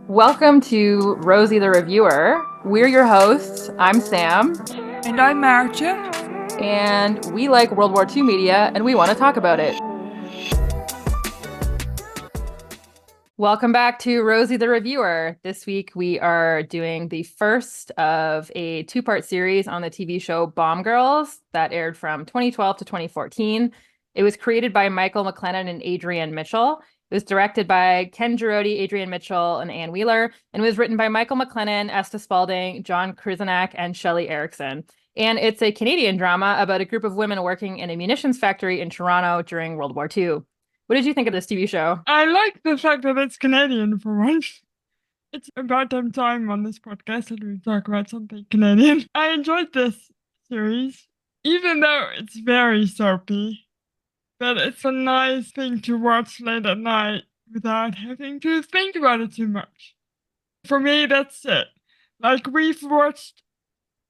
Welcome to Rosie the Reviewer. We're your hosts. I'm Sam, And I'm Marcia. and we like World War II media, and we want to talk about it. Welcome back to Rosie the Reviewer. This week we are doing the first of a two-part series on the TV show Bomb Girls that aired from 2012 to 2014. It was created by Michael McLennan and Adrienne Mitchell. It was directed by Ken Girodi, Adrienne Mitchell, and Ann Wheeler, and was written by Michael McLennan, Esta Spalding, John Krasanak, and Shelley Erickson. And it's a Canadian drama about a group of women working in a munitions factory in Toronto during World War II. What did you think of this TV show? I like the fact that it's Canadian for once. It's about damn time on this podcast that we talk about something Canadian. I enjoyed this series, even though it's very soapy. But it's a nice thing to watch late at night without having to think about it too much. For me, that's it. Like, we've watched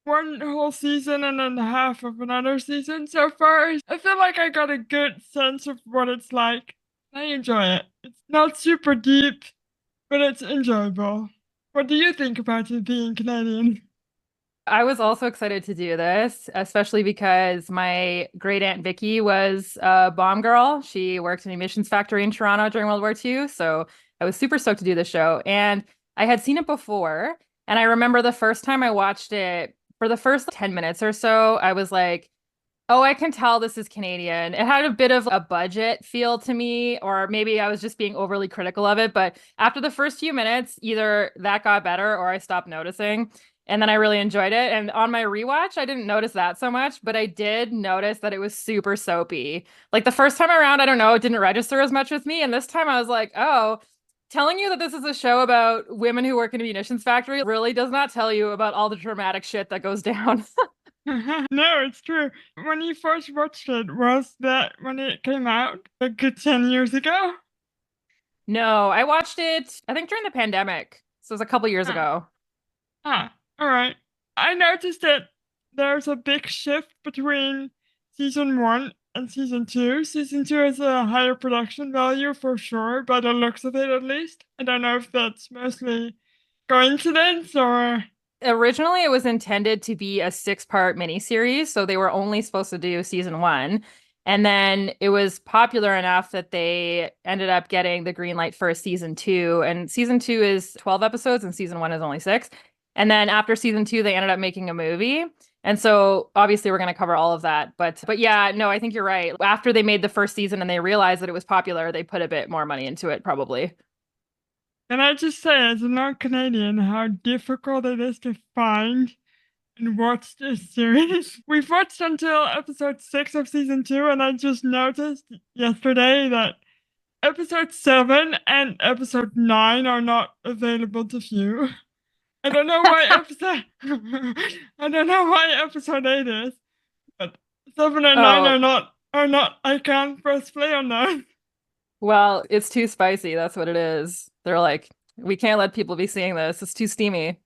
one whole season and then half of another season so far. I feel like I got a good sense of what it's like. I enjoy it. It's not super deep, but it's enjoyable. What do you think about it being Canadian? I was also excited to do this, especially because my great aunt Vicky was a bomb girl. She worked in a munitions factory in Toronto during World War II. So I was super stoked to do the show. And I had seen it before. And I remember the first time I watched it, for the first 10 minutes or so, I was like, oh, I can tell this is Canadian. It had a bit of a budget feel to me, or maybe I was just being overly critical of it. But after the first few minutes, either that got better or I stopped noticing. And then I really enjoyed it. And on my rewatch, I didn't notice that so much, but I did notice that it was super soapy. Like the first time around, I don't know, it didn't register as much with me. And this time I was like, oh, telling you that this is a show about women who work in a munitions factory really does not tell you about all the dramatic shit that goes down. No, it's true. When you first watched it, was that when it came out? A good 10 years ago? No, I watched it, I think during the pandemic. So it was a couple years Huh. ago. Alright. I noticed that there's a big shift between season 1 and season 2. Season 2 has a higher production value for sure, by the looks of it at least. I don't know if that's mostly coincidence or. Originally, it was intended to be a six-part miniseries, so they were only supposed to do season one. And then it was popular enough that they ended up getting the green light for a season two. And season two is 12 episodes, and season one is only six. And then after season two, they ended up making a movie. And so obviously we're going to cover all of that. But yeah, no, I think you're right. After they made the first season and they realized that it was popular, they put a bit more money into it, probably. Can I just say, as a non Canadian, how difficult it is to find and watch this series? We've watched until episode 6 of season 2, and I just noticed yesterday that episode 7 and episode 9 are not available to view. I don't know why episode I don't know why episode 8 is, but 7 and 9 Oh, are not I can't press play on those. well, it's too spicy. That's what it is. They're like, we can't let people be seeing this. It's too steamy.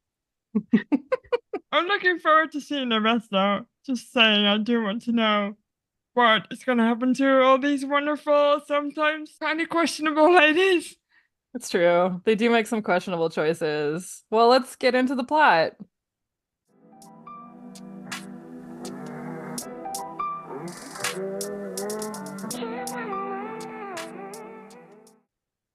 I'm looking forward to seeing the rest though. Just saying, I do want to know what is gonna happen to all these wonderful, sometimes kind of questionable ladies. It's true. They do make some questionable choices. Well, let's get into the plot.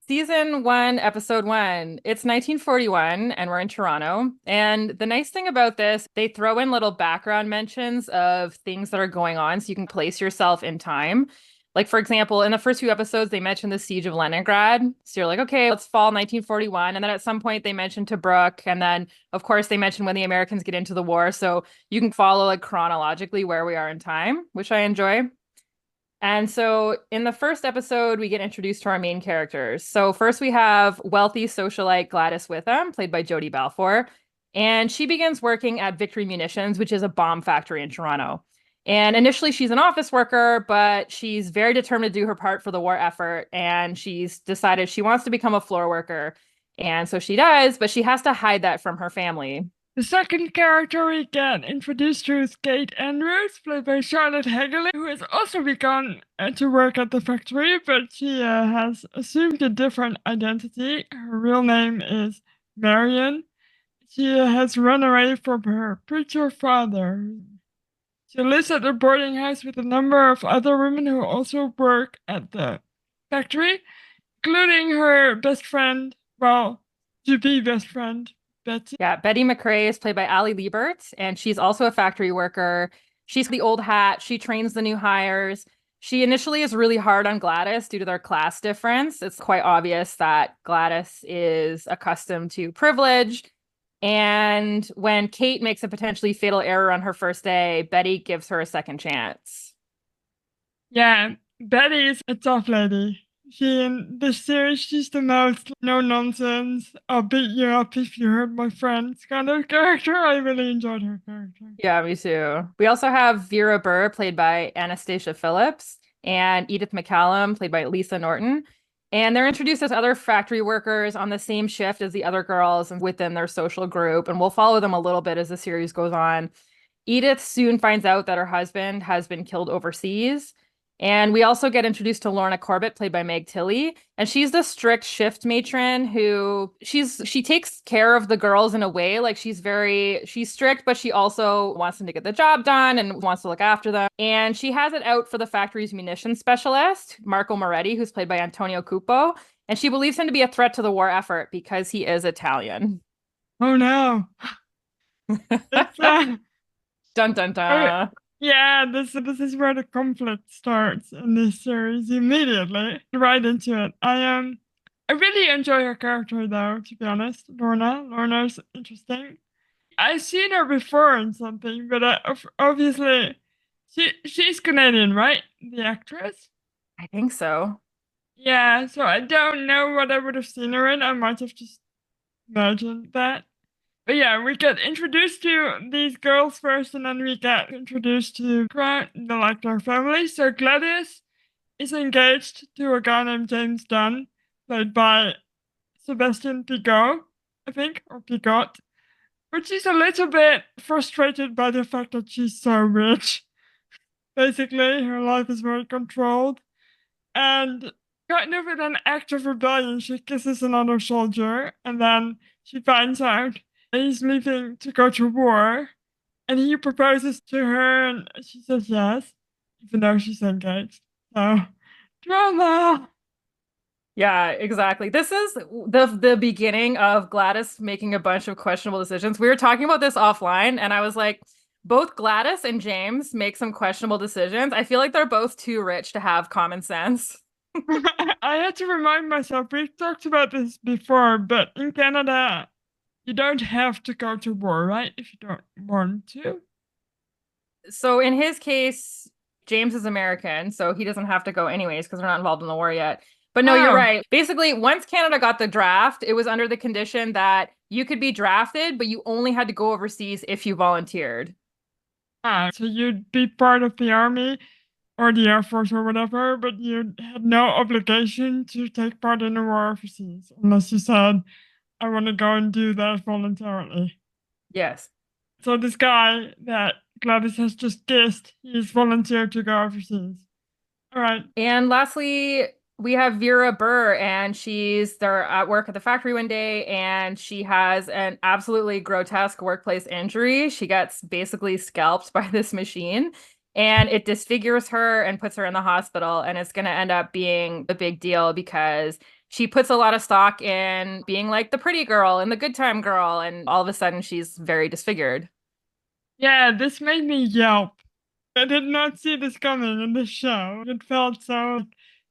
Season one, episode one. It's 1941, and we're in Toronto. And the nice thing about this, they throw in little background mentions of things that are going on so you can place yourself in time. Like, for example, in the first few episodes, they mentioned the siege of Leningrad. So you're like, okay, let's fall 1941. And then at some point, they mentioned Tobruk. And then, of course, they mentioned when the Americans get into the war. So you can follow like chronologically where we are in time, which I enjoy. And so in the first episode, we get introduced to our main characters. So first we have wealthy socialite Gladys Witham, played by Jodie Balfour. And she begins working at Victory Munitions, which is a bomb factory in Toronto. And initially she's an office worker, but she's very determined to do her part for the war effort. And she's decided she wants to become a floor worker. And so she does, but she has to hide that from her family. The second character we get introduced to is Kate Andrews, played by Charlotte Hegerly, who has also begun to work at the factory, but she has assumed a different identity. Her real name is Marion. She has run away from her preacher father. She lives at a boarding house with a number of other women who also work at the factory, including her best friend, well, to be best friend, Betty. Yeah, Betty McRae is played by Ali Liebert, and she's also a factory worker. She's the old hat. She trains the new hires. She initially is really hard on Gladys due to their class difference. It's quite obvious that Gladys is accustomed to privilege. And when Kate makes a potentially fatal error on her first day, Betty gives her a second chance. Yeah, Betty is a tough lady. She in this series, she's the most no nonsense, I'll beat you up if you hurt my friends kind of character. I really enjoyed her character. Yeah, me too. We also have Vera Burr, played by Anastasia Phillips, and Edith McCallum, played by Lisa Norton. And they're introduced as other factory workers on the same shift as the other girls and within their social group. And we'll follow them a little bit as the series goes on. Edith soon finds out that her husband has been killed overseas. And we also get introduced to Lorna Corbett, played by Meg Tilly. And she's the strict shift matron who she takes care of the girls in a way. Like she's strict, but she also wants them to get the job done and wants to look after them. And she has it out for the factory's munitions specialist, Marco Moretti, who's played by Antonio Cupo. And she believes him to be a threat to the war effort because he is Italian. Oh no. It's Dun dun oh, dun. yeah, this is where the conflict starts in this series immediately. Right into it. I really enjoy her character though, to be honest. Lorna's interesting. I've seen her before in something, but obviously she's Canadian, right? The actress. I think so. Yeah, so I don't know what I would have seen her in. I might have just imagined that. But yeah, we get introduced to these girls first, and then we get introduced to their family. So Gladys is engaged to a guy named James Dunn, played by Sebastian Pigot, I think, or Pigot. But she's a little bit frustrated by the fact that she's so rich. Basically, her life is very controlled. And kind of in an act of rebellion, she kisses another soldier, and then she finds out he's leaving to go to war. And he proposes to her, and she says yes, even though she's engaged. So, drama! Yeah, exactly. This is the beginning of Gladys making a bunch of questionable decisions. We were talking about this offline, and I was like, both Gladys and James make some questionable decisions. I feel like they're both too rich to have common sense. I had to remind myself, we've talked about this before, but in Canada, you don't have to go to war, right? If you don't want to. So in his case, James is American, so he doesn't have to go anyways because they're not involved in the war yet. But no, you're Oh, right. Basically, once Canada got the draft, it was under the condition that you could be drafted, but you only had to go overseas if you volunteered. so you'd be part of the army or the air force or whatever, but you had no obligation to take part in the war overseas unless you said, I want to go and do that voluntarily. Yes. So this guy that Gladys has just kissed, he's volunteered to go overseas. All right. And lastly, we have Vera Burr, and they're at work at the factory one day, and she has an absolutely grotesque workplace injury. She gets basically scalped by this machine, and it disfigures her and puts her in the hospital. And it's going to end up being a big deal because she puts a lot of stock in being like the pretty girl and the good time girl, and all of a sudden she's very disfigured. Yeah, this made me yelp. I did not see this coming in the show. It felt so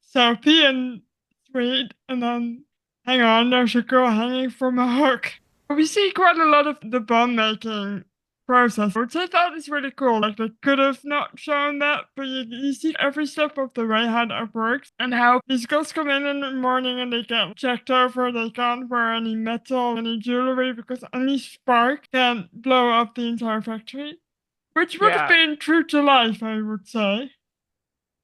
soapy and sweet, and then hang on, there's a girl hanging from a hook. We see quite a lot of the bomb making process, which I thought is really cool. Like they could have not shown that, but you see every step of the way how that works and how these girls come in the morning and they get checked over. They can't wear any metal, any jewelry because any spark can blow up the entire factory. Which would have Yeah. been true to life, I would say.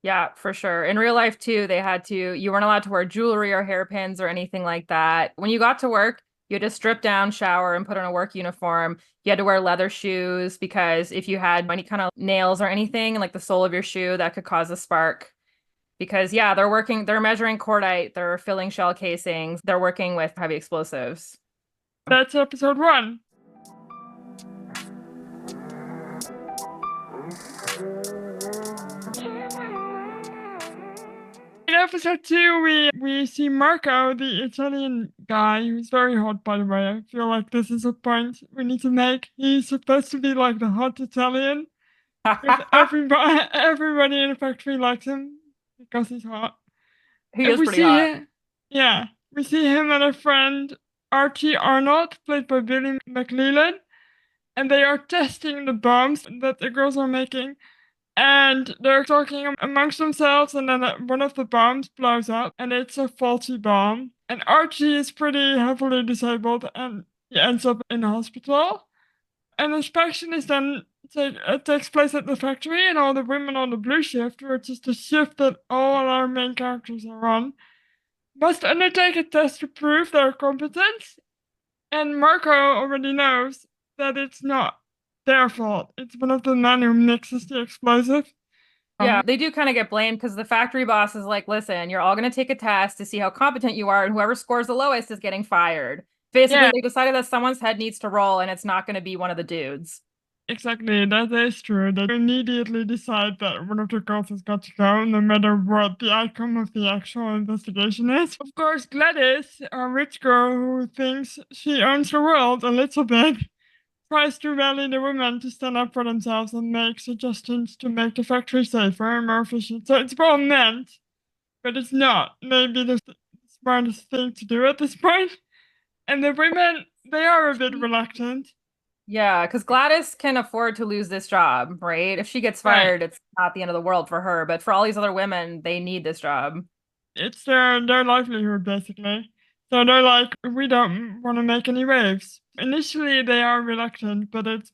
Yeah, for sure. In real life too, you weren't allowed to wear jewelry or hairpins or anything like that. When you got to work, you had to strip down, shower, and put on a work uniform. You had to wear leather shoes because if you had any kind of nails or anything, like the sole of your shoe, that could cause a spark. Because yeah, they're measuring cordite, they're filling shell casings, they're working with heavy explosives. That's episode 1. In episode 2, we see Marco, the Italian guy, who's very hot, by the way. I feel like this is a point we need to make. He's supposed to be like the hot Italian, because everybody in the factory likes him because he's hot. He And is we pretty see hot. him, yeah, we see him and a friend, Archie Arnold, played by Billy McLeland, and they are testing the bombs that the girls are making. And they're talking amongst themselves, and then one of the bombs blows up, and it's a faulty bomb. And Archie is pretty heavily disabled, and he ends up in the hospital. And inspection is then takes place at the factory, and all the women on the blue shift, which is the shift that all our main characters are on, must undertake a test to prove their competence. And Marco already knows that it's not their fault. It's one of the men who mixes the explosive. Yeah, they do kind of get blamed because the factory boss is like, listen, you're all going to take a test to see how competent you are, and whoever scores the lowest is getting fired. Basically, Yeah, they decided that someone's head needs to roll, and it's not going to be one of the dudes. exactly. That is true. They immediately decide that one of the girls has got to go, no matter what the outcome of the actual investigation is. Of course, Gladys, a rich girl who thinks she owns the world a little bit, tries to rally the women to stand up for themselves and make suggestions to make the factory safer and more efficient. So it's well meant, but it's not maybe the smartest thing to do at this point. And the women, they are a bit reluctant. Yeah, because Gladys can afford to lose this job, right? If she gets Right. fired, it's not the end of the world for her. But for all these other women, they need this job. It's their livelihood basically. So they're like, we don't want to make any waves. Initially, they are reluctant, but it's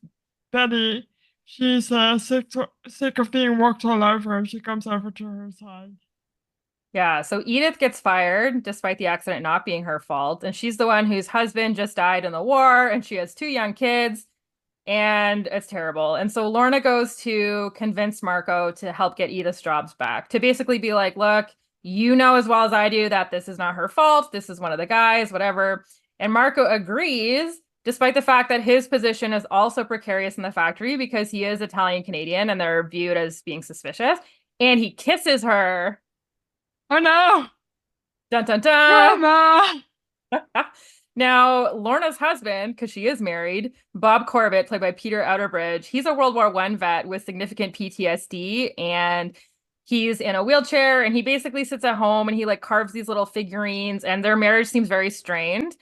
Betty. She's sick of being walked all over, and she comes over to her side. Yeah, so Edith gets fired despite the accident not being her fault. And she's the one whose husband just died in the war, and she has two young kids, and it's terrible. And so Lorna goes to convince Marco to help get Edith's jobs back, to basically be like, look, you know as well as I do that this is not her fault. This is one of the guys, whatever. And Marco agrees, despite the fact that his position is also precarious in the factory because he is Italian Canadian and they're viewed as being suspicious. And he kisses her. Oh no! Dun dun dun. Drama! Now, Lorna's husband, because she is married, Bob Corbett, played by Peter Outerbridge, he's a World War I vet with significant PTSD, and he's in a wheelchair, and he basically sits at home and he like carves these little figurines, and their marriage seems very strained.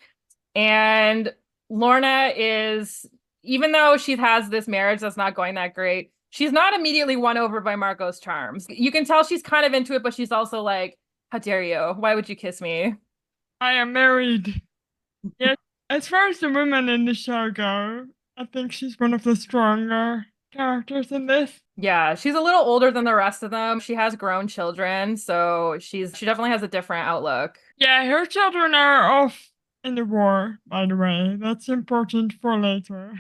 And Lorna is, even though she has this marriage that's not going that great, she's not immediately won over by Marco's charms. You can tell she's kind of into it, but she's also like, how dare you? Why would you kiss me? I am married. Yes. As far as the women in the show go, I think she's one of the stronger characters in this. Yeah, she's a little older than the rest of them. She has grown children, so she definitely has a different outlook. Yeah, her children are off in the war, by the way. That's important for later.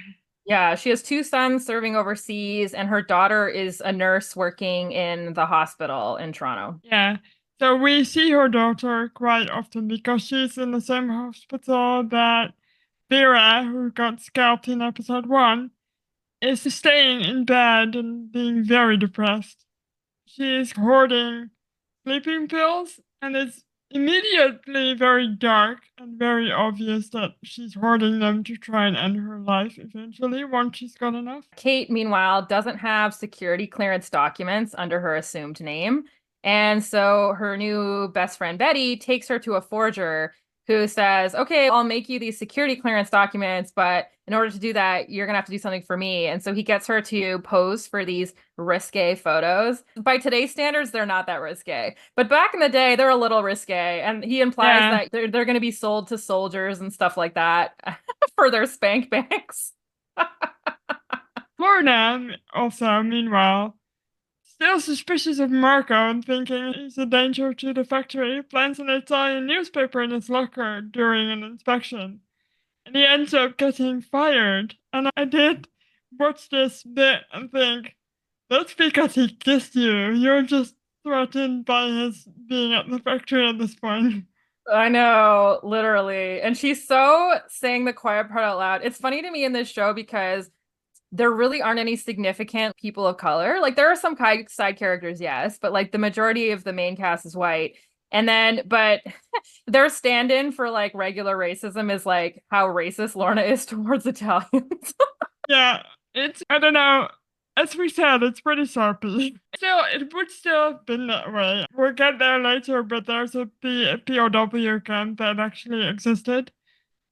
Yeah, she has two sons serving overseas, and her daughter is a nurse working in the hospital in Toronto. Yeah. So we see her daughter quite often because she's in the same hospital that Vera, who got scalped in episode 1, is staying in bed and being very depressed. She is hoarding sleeping pills, and it's immediately very dark and very obvious that she's hoarding them to try and end her life eventually once she's got enough. Kate, meanwhile, doesn't have security clearance documents under her assumed name. And so her new best friend, Betty, takes her to a forger who says, okay, I'll make you these security clearance documents, but in order to do that, you're going to have to do something for me. And so he gets her to pose for these risque photos. By today's standards, they're not that risque. But back in the day, they're a little risque. And he implies Yeah. that they're going to be sold to soldiers and stuff like that for their spank banks. Lorna, also, meanwhile, still suspicious of Marco and thinking he's a danger to the factory, plants an Italian newspaper in his locker during an inspection. And he ends up getting fired. And I did watch this bit and think, that's because he kissed you. You're just threatened by his being at the factory at this point. I know, literally. And she's so saying the quiet part out loud. It's funny to me in this show because there really aren't any significant people of color. Like there are some side characters, yes, but like the majority of the main cast is white. And then, but their stand-in for like regular racism is like how racist Lorna is towards Italians. Yeah, it's, I don't know. As we said, it's pretty soppy. Still, it would still have been that way. We'll get there later, but there's a POW camp that actually existed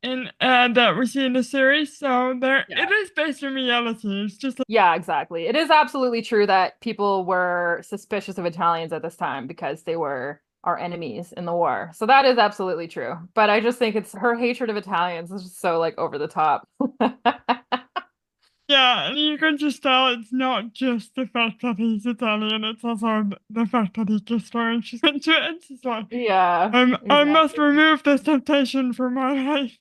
in that we see in the series. So there, Yeah. it is based in reality. It's just Yeah, exactly. It is absolutely true that people were suspicious of Italians at this time because they were our enemies in the war. So that is absolutely true. But I just think it's her hatred of Italians is just so like over the top. yeah, you can just tell it's not just the fact that he's Italian. It's also the fact that he kissed her and she's into it. It's just like Yeah, I must exactly. remove this temptation from my life.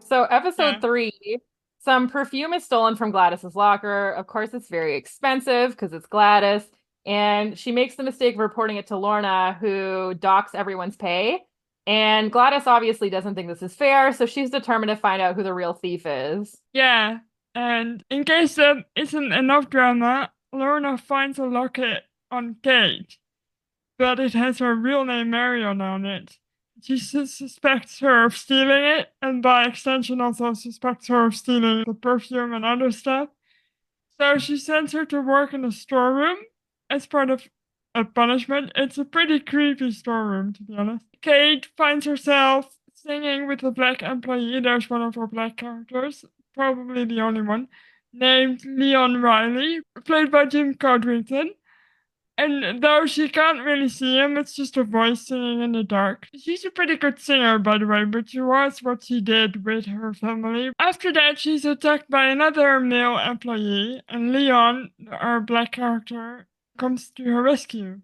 So Yeah. episode 3, some perfume is stolen from Gladys's locker. Of course, it's very expensive because it's Gladys. And she makes the mistake of reporting it to Lorna, who docks everyone's pay. And Gladys obviously doesn't think this is fair, so she's determined to find out who the real thief is. Yeah, and in case that isn't enough drama, Lorna finds a locket on Kate, but it has her real name Marion on it. She suspects her of stealing it, and by extension also suspects her of stealing the perfume and other stuff. So she sends her to work in a storeroom as part of a punishment. It's a pretty creepy storeroom, to be honest. Kate finds herself singing with a black employee. There's one of our black characters, probably the only one, named Leon Riley, played by Jim Codrington. And though she can't really see him, it's just her voice singing in the dark. She's a pretty good singer, by the way, but she was what she did with her family. After that, she's attacked by another male employee, and Leon, our black character, comes to her rescue.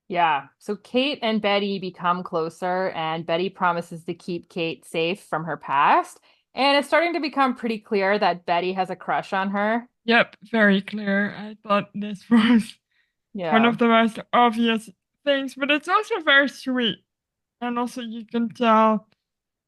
Yeah. So Kate and Betty become closer, and Betty promises to keep Kate safe from her past. And it's starting to become pretty clear that Betty has a crush on her. Yep, very clear. I thought this was one Yeah. of the most obvious things, but it's also very sweet. And also, you can tell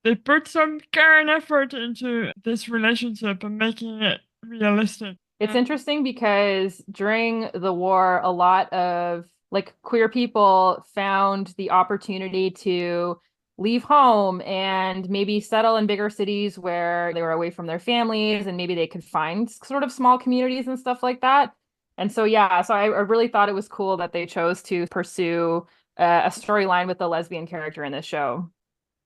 they put some care and effort into this relationship and making it realistic. It's interesting because during the war, a lot of like queer people found the opportunity to leave home and maybe settle in bigger cities where they were away from their families and maybe they could find sort of small communities and stuff like that. And so, yeah, so I really thought it was cool that they chose to pursue a storyline with the lesbian character in this show.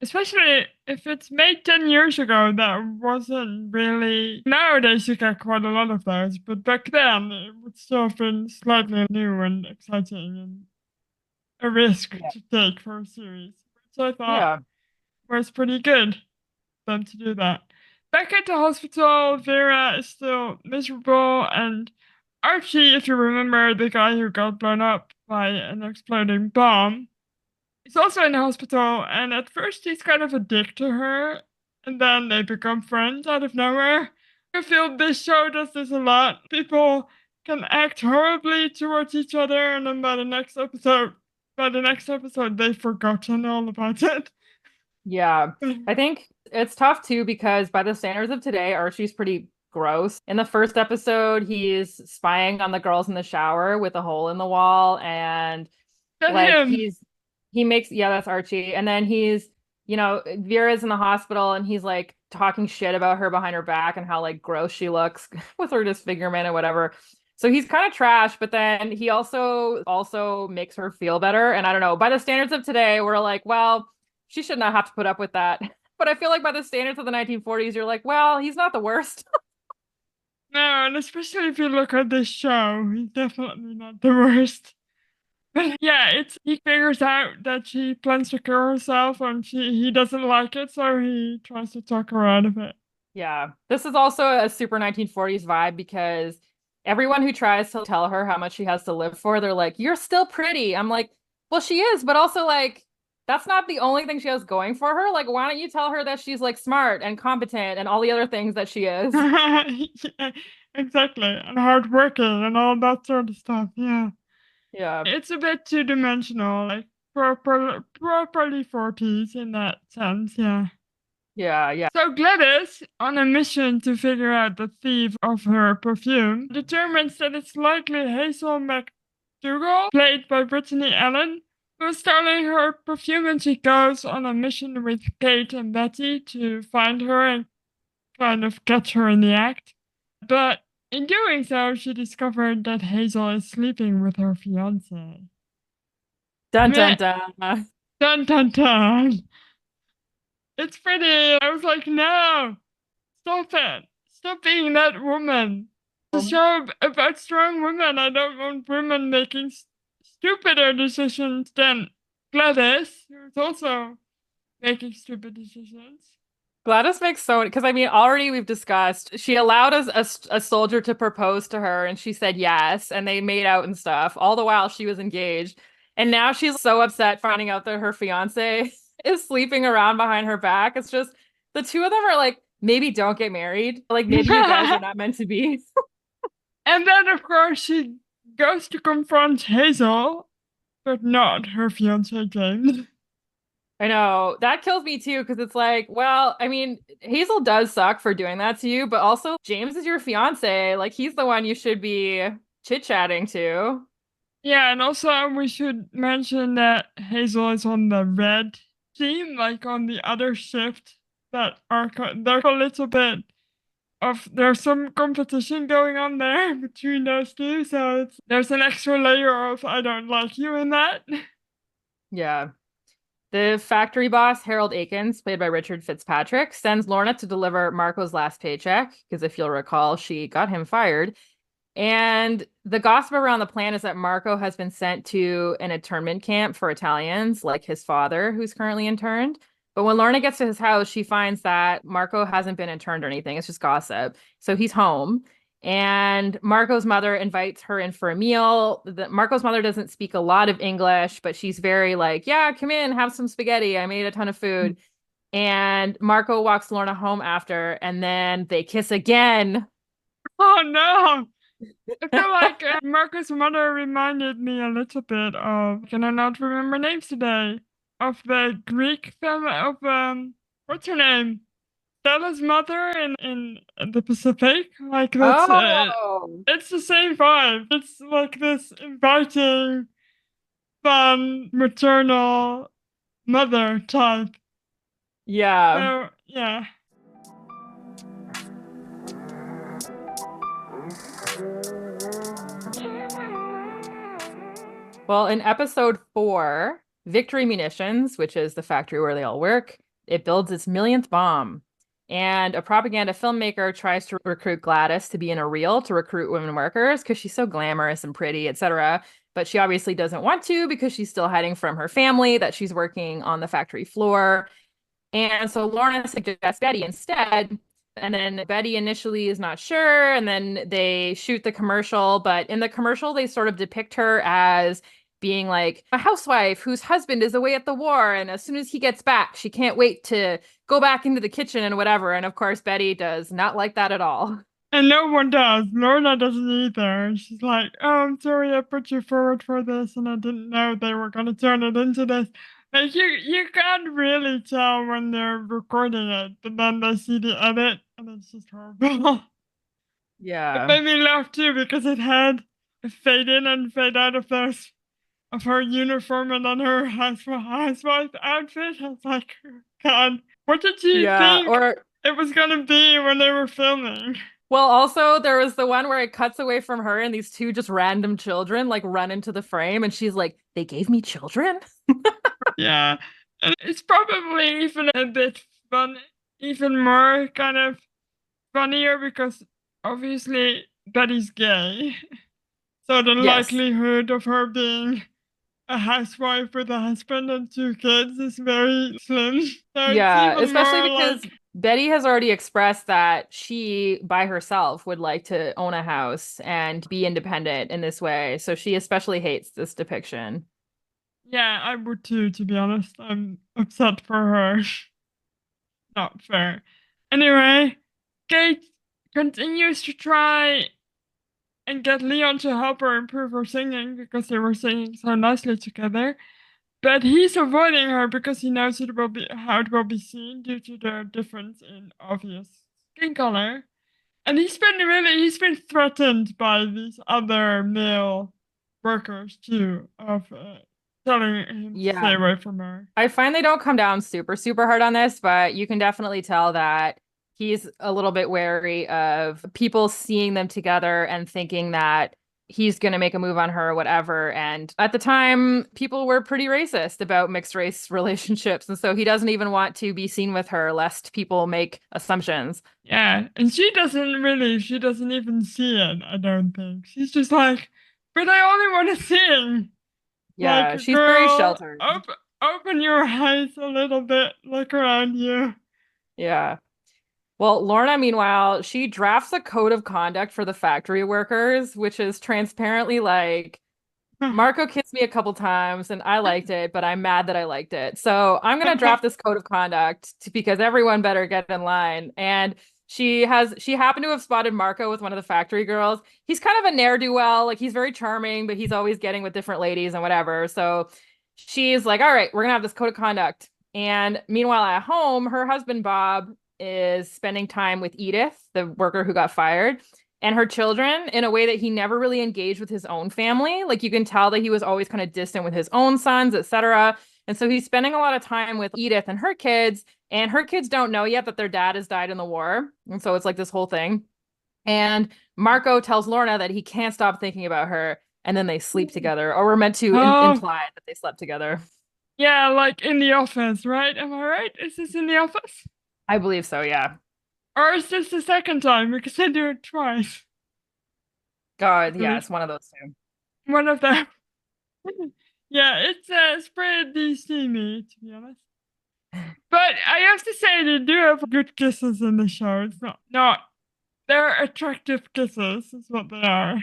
Especially if it's made 10 years ago, that wasn't really. Nowadays, you get quite a lot of those, but back then, it would still have been slightly new and exciting and a risk Yeah. to take for a series, which I thought Yeah. was pretty good for them to do that. Back at the hospital, Vera is still miserable, and Archie, if you remember, the guy who got blown up by an exploding bomb, he's also in the hospital, and at first he's kind of a dick to her, and then they become friends out of nowhere. I feel this show does this a lot. People can act horribly towards each other, and then by the next episode, they've forgotten all about it. Yeah. I think it's tough too because by the standards of today, Archie's pretty gross. In the first episode, he's spying on the girls in the shower with a hole in the wall and Get like him! he makes yeah, that's Archie. And then he's, Vera's in the hospital and he's like talking shit about her behind her back and how like gross she looks with her disfigurement or whatever. So he's kind of trash, but then he also makes her feel better. And I don't know, by the standards of today, we're like, well, she should not have to put up with that. But I feel like by the standards of the 1940s, you're like, well, he's not the worst. No, and especially if you look at this show, he's definitely not the worst. But yeah, it's he figures out that she plans to kill herself and he doesn't like it, so he tries to talk her out of it. Yeah. This is also a super 1940s vibe because everyone who tries to tell her how much she has to live for, they're like, you're still pretty. I'm like, well, she is, but also like, that's not the only thing she has going for her. Like, why don't you tell her that she's like smart and competent and all the other things that she is? Yeah, exactly, and hardworking and all that sort of stuff. Yeah, Yeah. it's a bit two dimensional, like properly 40s in that sense. Yeah. Yeah, yeah. So Gladys, on a mission to figure out the thief of her perfume, determines that it's likely Hazel McDougal, played by Brittany Allen, who's stealing her perfume, and she goes on a mission with Kate and Betty to find her and kind of catch her in the act. But in doing so, she discovered that Hazel is sleeping with her fiance. Dun dun Meh, dun. dun dun dun. It's pretty. I was like, no. Stop it! Stop being that woman. It's a show about strong women. I don't want women making stupider decisions than Gladys, who's also making stupid decisions. Gladys makes so because I mean already we've discussed she allowed a soldier to propose to her and she said yes and they made out and stuff all the while she was engaged and now she's so upset finding out that her fiance is sleeping around behind her back. It's just the two of them are like maybe don't get married, like maybe you guys are not meant to be. And then, of course, she goes to confront Hazel, but not her fiance James. I know that kills me too because it's like, well, I mean, Hazel does suck for doing that to you, but also James is your fiance. Like he's the one you should be chit-chatting to. Yeah, and also we should mention that Hazel is on the red team, like on the other shift that are they're a little bit of there's some competition going on there between those two, so there's an extra layer of I don't like you in that. Yeah. The factory boss, Harold Akins, played by Richard Fitzpatrick, sends Lorna to deliver Marco's last paycheck, because if you'll recall, she got him fired. And the gossip around the plan is that Marco has been sent to an internment camp for Italians, like his father, who's currently interned. But when Lorna gets to his house, she finds that Marco hasn't been interned or anything. It's just gossip. So he's home. And Marco's mother invites her in for a meal. Marco's mother doesn't speak a lot of English, but she's very like, yeah, come in, have some spaghetti. I made a ton of food. And Marco walks Lorna home after, and then they kiss again. Oh no! I feel like Marco's mother reminded me a little bit of, can I not remember names today? Of the Greek film of, what's her name? Stella's mother in the Pacific. Like, Oh, it's the same vibe. It's like this inviting, fun, maternal mother type. yeah. So, yeah. Well, in episode 4, Victory Munitions, which is the factory where they all work, it builds its millionth bomb. And a propaganda filmmaker tries to recruit Gladys to be in a reel to recruit women workers because she's so glamorous and pretty, etc. But she obviously doesn't want to because she's still hiding from her family that she's working on the factory floor. And so Lorna suggests Betty instead. And then Betty initially is not sure. And then they shoot the commercial. But in the commercial, they sort of depict her as being like a housewife whose husband is away at the war. And as soon as he gets back, she can't wait to go back into the kitchen and whatever. And of course, Betty does not like that at all. And no one does. Lorna doesn't either. And she's like, oh, I'm sorry I put you forward for this and I didn't know they were going to turn it into this. Like, you can't really tell when they're recording it, but then they see the edit and it's just horrible. It Yeah. made me laugh too because it had a fade in and fade out of those of her uniform and then her housewife outfit. I was like, God, what did you Yeah. think Or it was gonna be when they were filming? well, also there was the one where it cuts away from her and these two just random children like run into the frame and she's like, they gave me children? Yeah, and it's probably even a bit fun, even more kind of funnier because obviously Betty's gay, so the Yes. likelihood of her being a housewife with a husband and two kids is very slim. So it's Yeah, even especially more because like, Betty has already expressed that she, by herself, would like to own a house and be independent in this way. So she especially hates this depiction. yeah, I would too, to be honest. I'm upset for her. Not fair. Anyway, Kate continues to try and get Leon to help her improve her singing because they were singing so nicely together. But he's avoiding her because he knows it will be how it will be seen due to their difference in obvious skin color. And he's been threatened by these other male workers too of telling him to stay Yeah. away from her. I find they don't come down super hard on this, but you can definitely tell that he's a little bit wary of people seeing them together and thinking that he's going to make a move on her or whatever. And at the time, people were pretty racist about mixed race relationships. And so he doesn't even want to be seen with her lest people make assumptions. Yeah, and she doesn't even see it, I don't think. She's just like, but I only want to sing. Yeah, Like, she's very girl, sheltered. open your eyes a little bit, look around you. Yeah. Well, Lorna, meanwhile, she drafts a code of conduct for the factory workers, which is transparently like, Marco kissed me a couple times and I liked it, but I'm mad that I liked it. So I'm gonna draft this code of conduct because everyone better get in line. And she happened to have spotted Marco with one of the factory girls. He's kind of a ne'er-do-well, like he's very charming, but he's always getting with different ladies and whatever. So she's like, all right, we're gonna have this code of conduct. And meanwhile, at home, her husband Bob is spending time with Edith, the worker who got fired, and her children in a way that he never really engaged with his own family. Like you can tell that he was always kind of distant with his own sons, etc. And so he's spending a lot of time with Edith and her kids don't know yet that their dad has died in the war. And so it's like this whole thing. And Marco tells Lorna that he can't stop thinking about her, and then they sleep together, or we're meant to Oh, imply that they slept together. yeah, like in the office, right? Am I right? Is this in the office? I believe so, yeah. Or is this the second time? Because I do it twice, I God, yeah, believe. it's one of those two. One of them. Yeah, it's pretty steamy, to be honest. But I have to say, they do have good kisses in the show. It's not, they're attractive kisses, is what they are.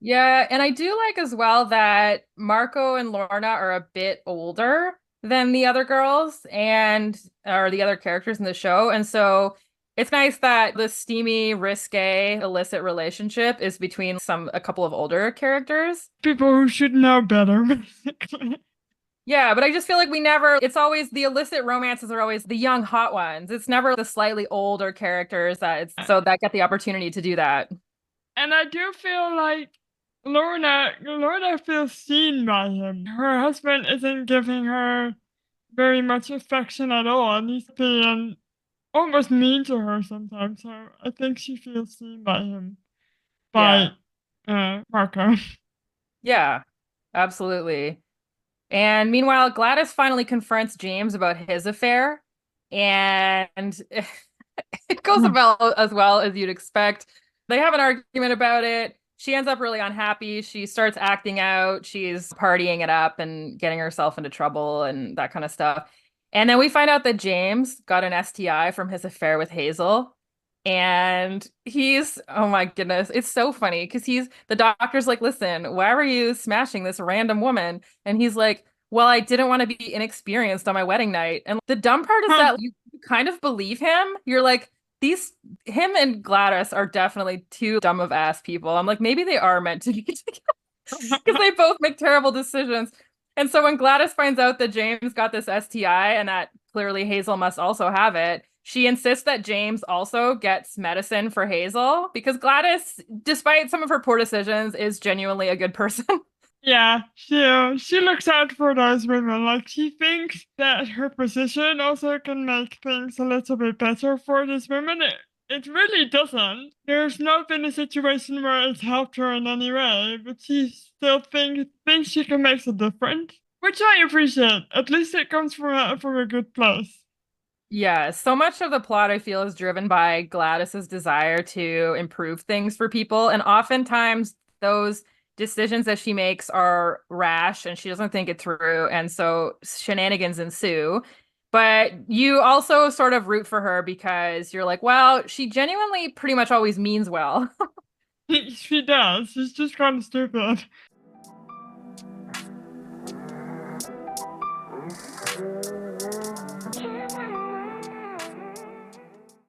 Yeah, and I do like as well that Marco and Lorna are a bit older than the other girls and or the other characters in the show. And so it's nice that the steamy, risque, illicit relationship is between a couple of older characters. People who should know better, basically. Yeah, but I just feel like it's always the illicit romances are always the young hot ones. It's never the slightly older characters that get the opportunity to do that. And I do feel like Lorna feels seen by him. Her husband isn't giving her very much affection at all, and he's being almost mean to her sometimes. So I think she feels seen by him, by Yeah. Marco. Yeah. Absolutely. And meanwhile, Gladys finally confronts James about his affair, and it goes about as well as you'd expect. They have an argument about it. She ends up really unhappy. She starts acting out. She's partying it up and getting herself into trouble and that kind of stuff. And then we find out that James got an STI from his affair with Hazel. And oh my goodness, it's so funny because the doctor's like, listen, why were you smashing this random woman? And he's like, well, I didn't want to be inexperienced on my wedding night. And the dumb part is that you kind of believe him. You're like, him and Gladys are definitely two dumb of ass people. I'm like, maybe they are meant to be together because they both make terrible decisions. And so when Gladys finds out that James got this STI and that clearly Hazel must also have it, she insists that James also gets medicine for Hazel because Gladys, despite some of her poor decisions, is genuinely a good person. Yeah, she looks out for those women. Like she thinks that her position also can make things a little bit better for these women. It really doesn't. There's not been a situation where it's helped her in any way, but she still thinks she can make a difference, which I appreciate. At least it comes from a good place. Yeah, so much of the plot I feel is driven by Gladys's desire to improve things for people, and oftentimes those decisions that she makes are rash and she doesn't think it through, and so shenanigans ensue. But you also sort of root for her because you're like, well, she genuinely pretty much always means well. She does. She's just kind of stupid.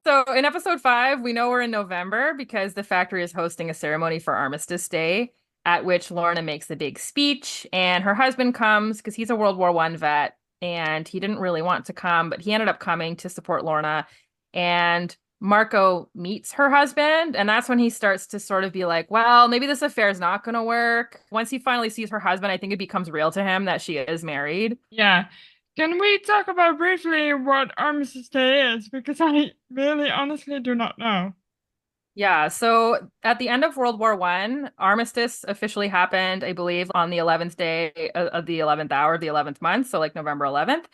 So in episode 5, we know we're in November because the factory is hosting a ceremony for Armistice Day, at which Lorna makes the big speech, and her husband comes because he's a World War One vet, and he didn't really want to come, but he ended up coming to support Lorna. And Marco meets her husband, and that's when he starts to sort of be like, well, maybe this affair is not going to work. Once he finally sees her husband, I think it becomes real to him that she is married. Yeah. Can we talk about briefly what Armistice Day is? Because I really honestly do not know. Yeah, so at the end of World War One, armistice officially happened, I believe, on the 11th day of the 11th hour, the 11th month, so like November 11th.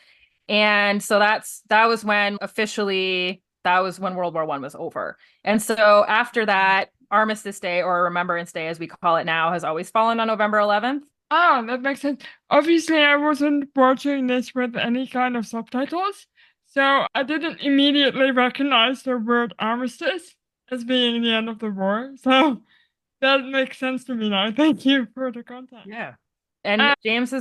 And so that was when officially that was when World War One was over. And so after that, Armistice Day or Remembrance Day, as we call it now, has always fallen on November 11th. Oh, that makes sense. Obviously, I wasn't watching this with any kind of subtitles, so I didn't immediately recognize the word armistice as being the end of the war. So that makes sense to me now. Thank you for the context. Yeah. And Uh, James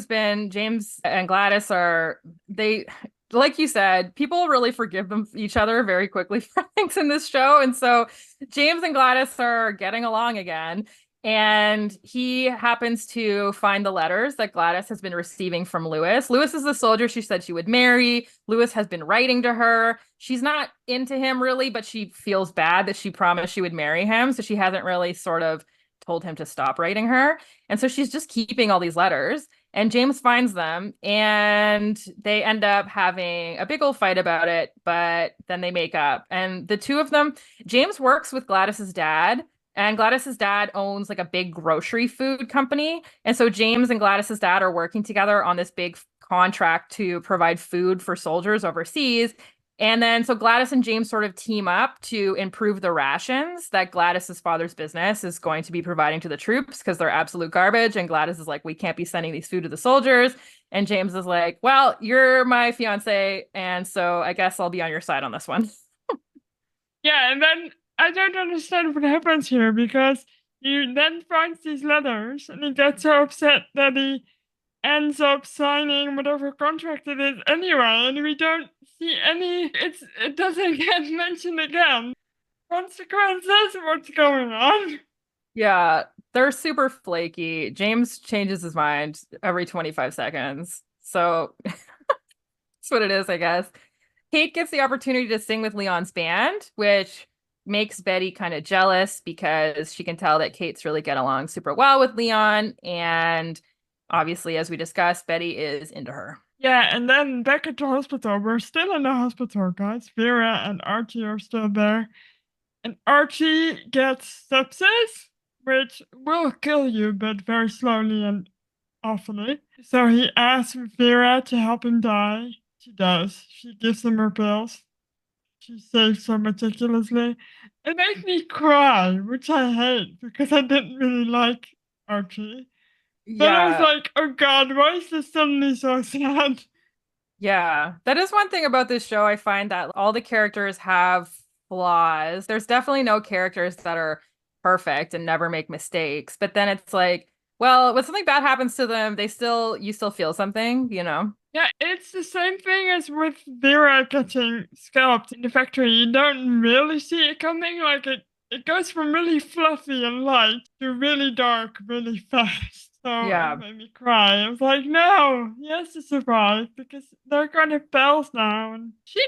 and Gladys are they like you said, people really forgive them each other very quickly for things in this show. And so James and Gladys are getting along again. And he happens to find the letters that Gladys has been receiving from Lewis. Lewis is the soldier she said she would marry. Lewis has been writing to her. She's not into him really, but she feels bad that she promised she would marry him. So she hasn't really sort of told him to stop writing her. And so she's just keeping all these letters. And James finds them and they end up having a big old fight about it, but then they make up. And the two of them, James works with Gladys's dad, and Gladys's dad owns like a big grocery food company. And so James and Gladys's dad are working together on this big contract to provide food for soldiers overseas. And then so Gladys and James sort of team up to improve the rations that Gladys's father's business is going to be providing to the troops because they're absolute garbage. And Gladys is like, we can't be sending these food to the soldiers. And James is like, well, you're my fiance, and so I guess I'll be on your side on this one. yeah, and then I don't understand what happens here because he then finds these letters and he gets so upset that he ends up signing whatever contract it is anyway, and we don't see any. It doesn't get mentioned again. Consequences? What's going on? Yeah, they're super flaky. James changes his mind every 25 seconds. So that's what it is, I guess. Kate gets the opportunity to sing with Leon's band, which makes Betty kind of jealous because she can tell that Kate's really get along super well with Leon. And obviously, as we discussed, Betty is into her. Yeah, and then back at the hospital. We're still in the hospital, guys. Vera and Archie are still there. And Archie gets sepsis, which will kill you, but very slowly and awfully. So he asks Vera to help him die. She does. She gives him her pills. She saves so meticulously. It makes me cry, which I hate because I didn't really like Archie. But I was Yeah, like, oh god, why is this suddenly so sad? yeah. That is one thing about this show. I find that all the characters have flaws. There's definitely no characters that are perfect and never make mistakes. But then it's like, well, when something bad happens to them, you still feel something, you know? Yeah, it's the same thing as with Vera getting scalped in the factory. You don't really see it coming. Like it goes from really fluffy and light to really dark really fast. So it Yeah. made me cry. I was like, no, he has to survive because they're kind of pals now. And she's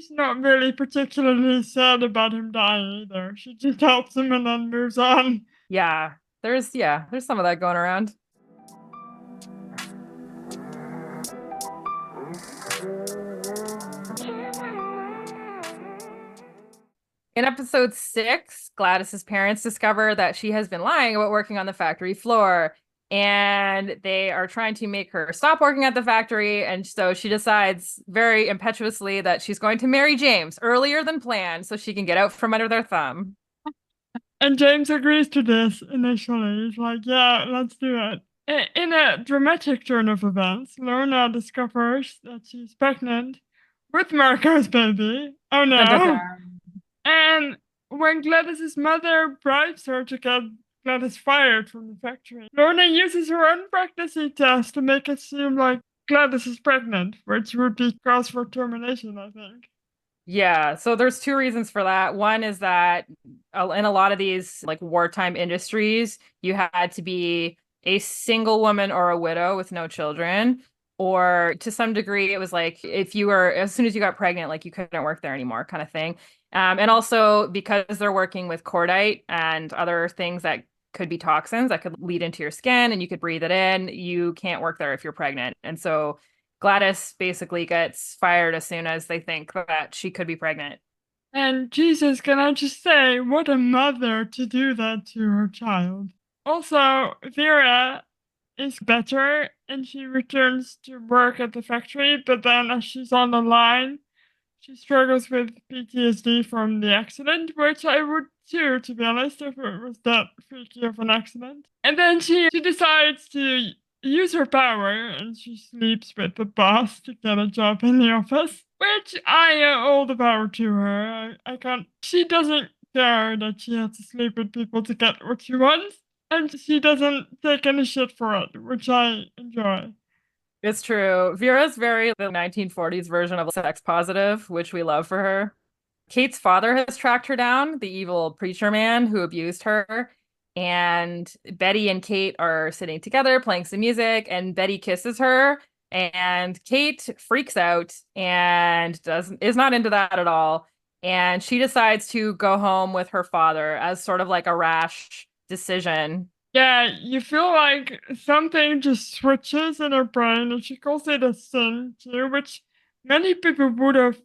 not really particularly sad about him dying either. She just helps him and then moves on. There's some of that going around. In episode 6, Gladys's parents discover that she has been lying about working on the factory floor, and they are trying to make her stop working at the factory. And so she decides very impetuously that she's going to marry James earlier than planned so she can get out from under their thumb. And James agrees to this initially. He's like, yeah, let's do it. In a dramatic turn of events, Lorna discovers that she's pregnant with Marco's baby. Oh Dun, dun, no. dun. And when Gladys's mother bribes her to get Gladys fired from the factory, Lorna uses her own pregnancy test to make it seem like Gladys is pregnant, which would be cause for termination, I think. Yeah, so there's two reasons for that. One is that in a lot of these like wartime industries, you had to be a single woman or a widow with no children, or to some degree, it was like if you were as soon as you got pregnant, like you couldn't work there anymore, kind of thing. And also because they're working with cordite and other things that could be toxins that could lead into your skin and you could breathe it in, you can't work there if you're pregnant. And so Gladys basically gets fired as soon as they think that she could be pregnant. And Jesus, can I just say, what a mother to do that to her child. Also, Vera is better and she returns to work at the factory, but then as she's on the line, she struggles with PTSD from the accident, which I would too, to be honest, if it was that freaky of an accident. And then she decides to use her power and she sleeps with the boss to get a job in the office, which I all the power to her. I can't. She doesn't care that she has to sleep with people to get what she wants, and she doesn't take any shit for it, which I enjoy. It's true. Vera's very the 1940s version of sex positive, which we love for her. Kate's father has tracked her down, the evil preacher man who abused her. And Betty and Kate are sitting together playing some music, and Betty kisses her, and Kate freaks out and doesn't is not into that at all. And she decides to go home with her father as sort of like a rash decision. Yeah, you feel like something just switches in her brain, and she calls it a sin too, which many people would have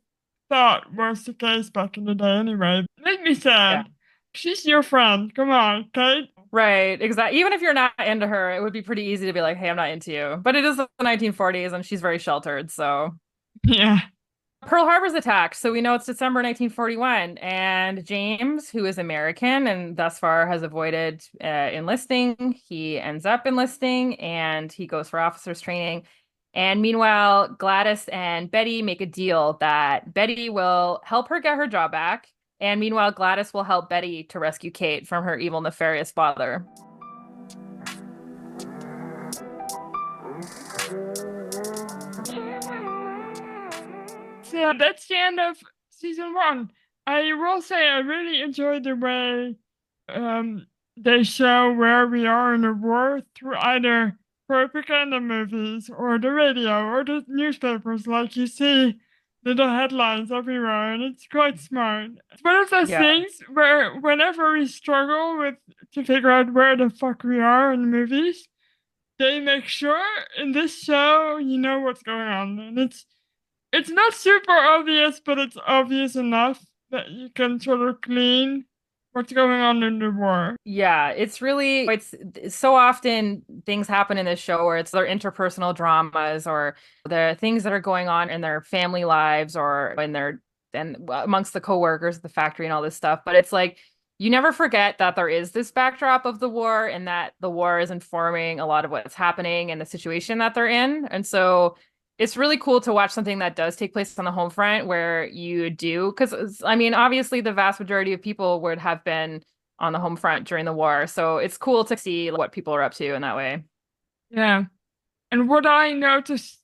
thought was the case back in the day anyway. Made me Yeah. sad. She's your friend. Come on, Kate. Right, exactly. Even if you're not into her, it would be pretty easy to be like, "Hey, I'm not into you." But it is the 1940s and she's very sheltered, so Yeah. Pearl Harbor's attacked, so we know it's December 1941, and James, who is American and thus far has avoided enlisting, he ends up enlisting and he goes for officers training. And meanwhile, Gladys and Betty make a deal that Betty will help her get her job back, and meanwhile, Gladys will help Betty to rescue Kate from her evil, nefarious father. So that's the end of season one. I will say I really enjoyed the way um, they show where we are in the war through either propaganda movies or the radio or the newspapers. Like you see little headlines everywhere, and it's quite smart. It's one of those Yeah. things where whenever we struggle with to figure out where the fuck we are in the movies, they make sure in this show you know what's going on, and it's not super obvious, but it's obvious enough that you can sort of glean what's going on in the war. Yeah, it's so often things happen in this show where it's their interpersonal dramas or the things that are going on in their family lives or in their and amongst the coworkers at the factory and all this stuff. But it's like you never forget that there is this backdrop of the war and that the war is informing a lot of what's happening and the situation that they're in. And so it's really cool to watch something that does take place on the home front where you do, because I mean, obviously the vast majority of people would have been on the home front during the war. So it's cool to see what people are up to in that way. Yeah. And what I noticed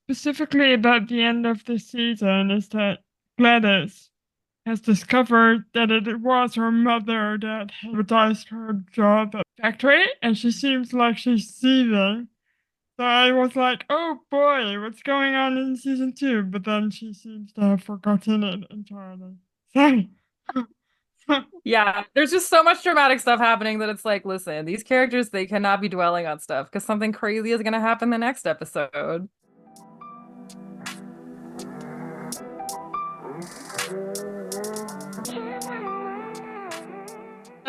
specifically about the end of the season is that Gladys has discovered that it was her mother that advertised her job at the factory, and she seems like she's seething. So I was like, oh boy, what's going on in season two? But then she seems to have forgotten it entirely. So, Yeah, there's just so much dramatic stuff happening that it's like, listen, these characters, they cannot be dwelling on stuff because something crazy is going to happen the next episode.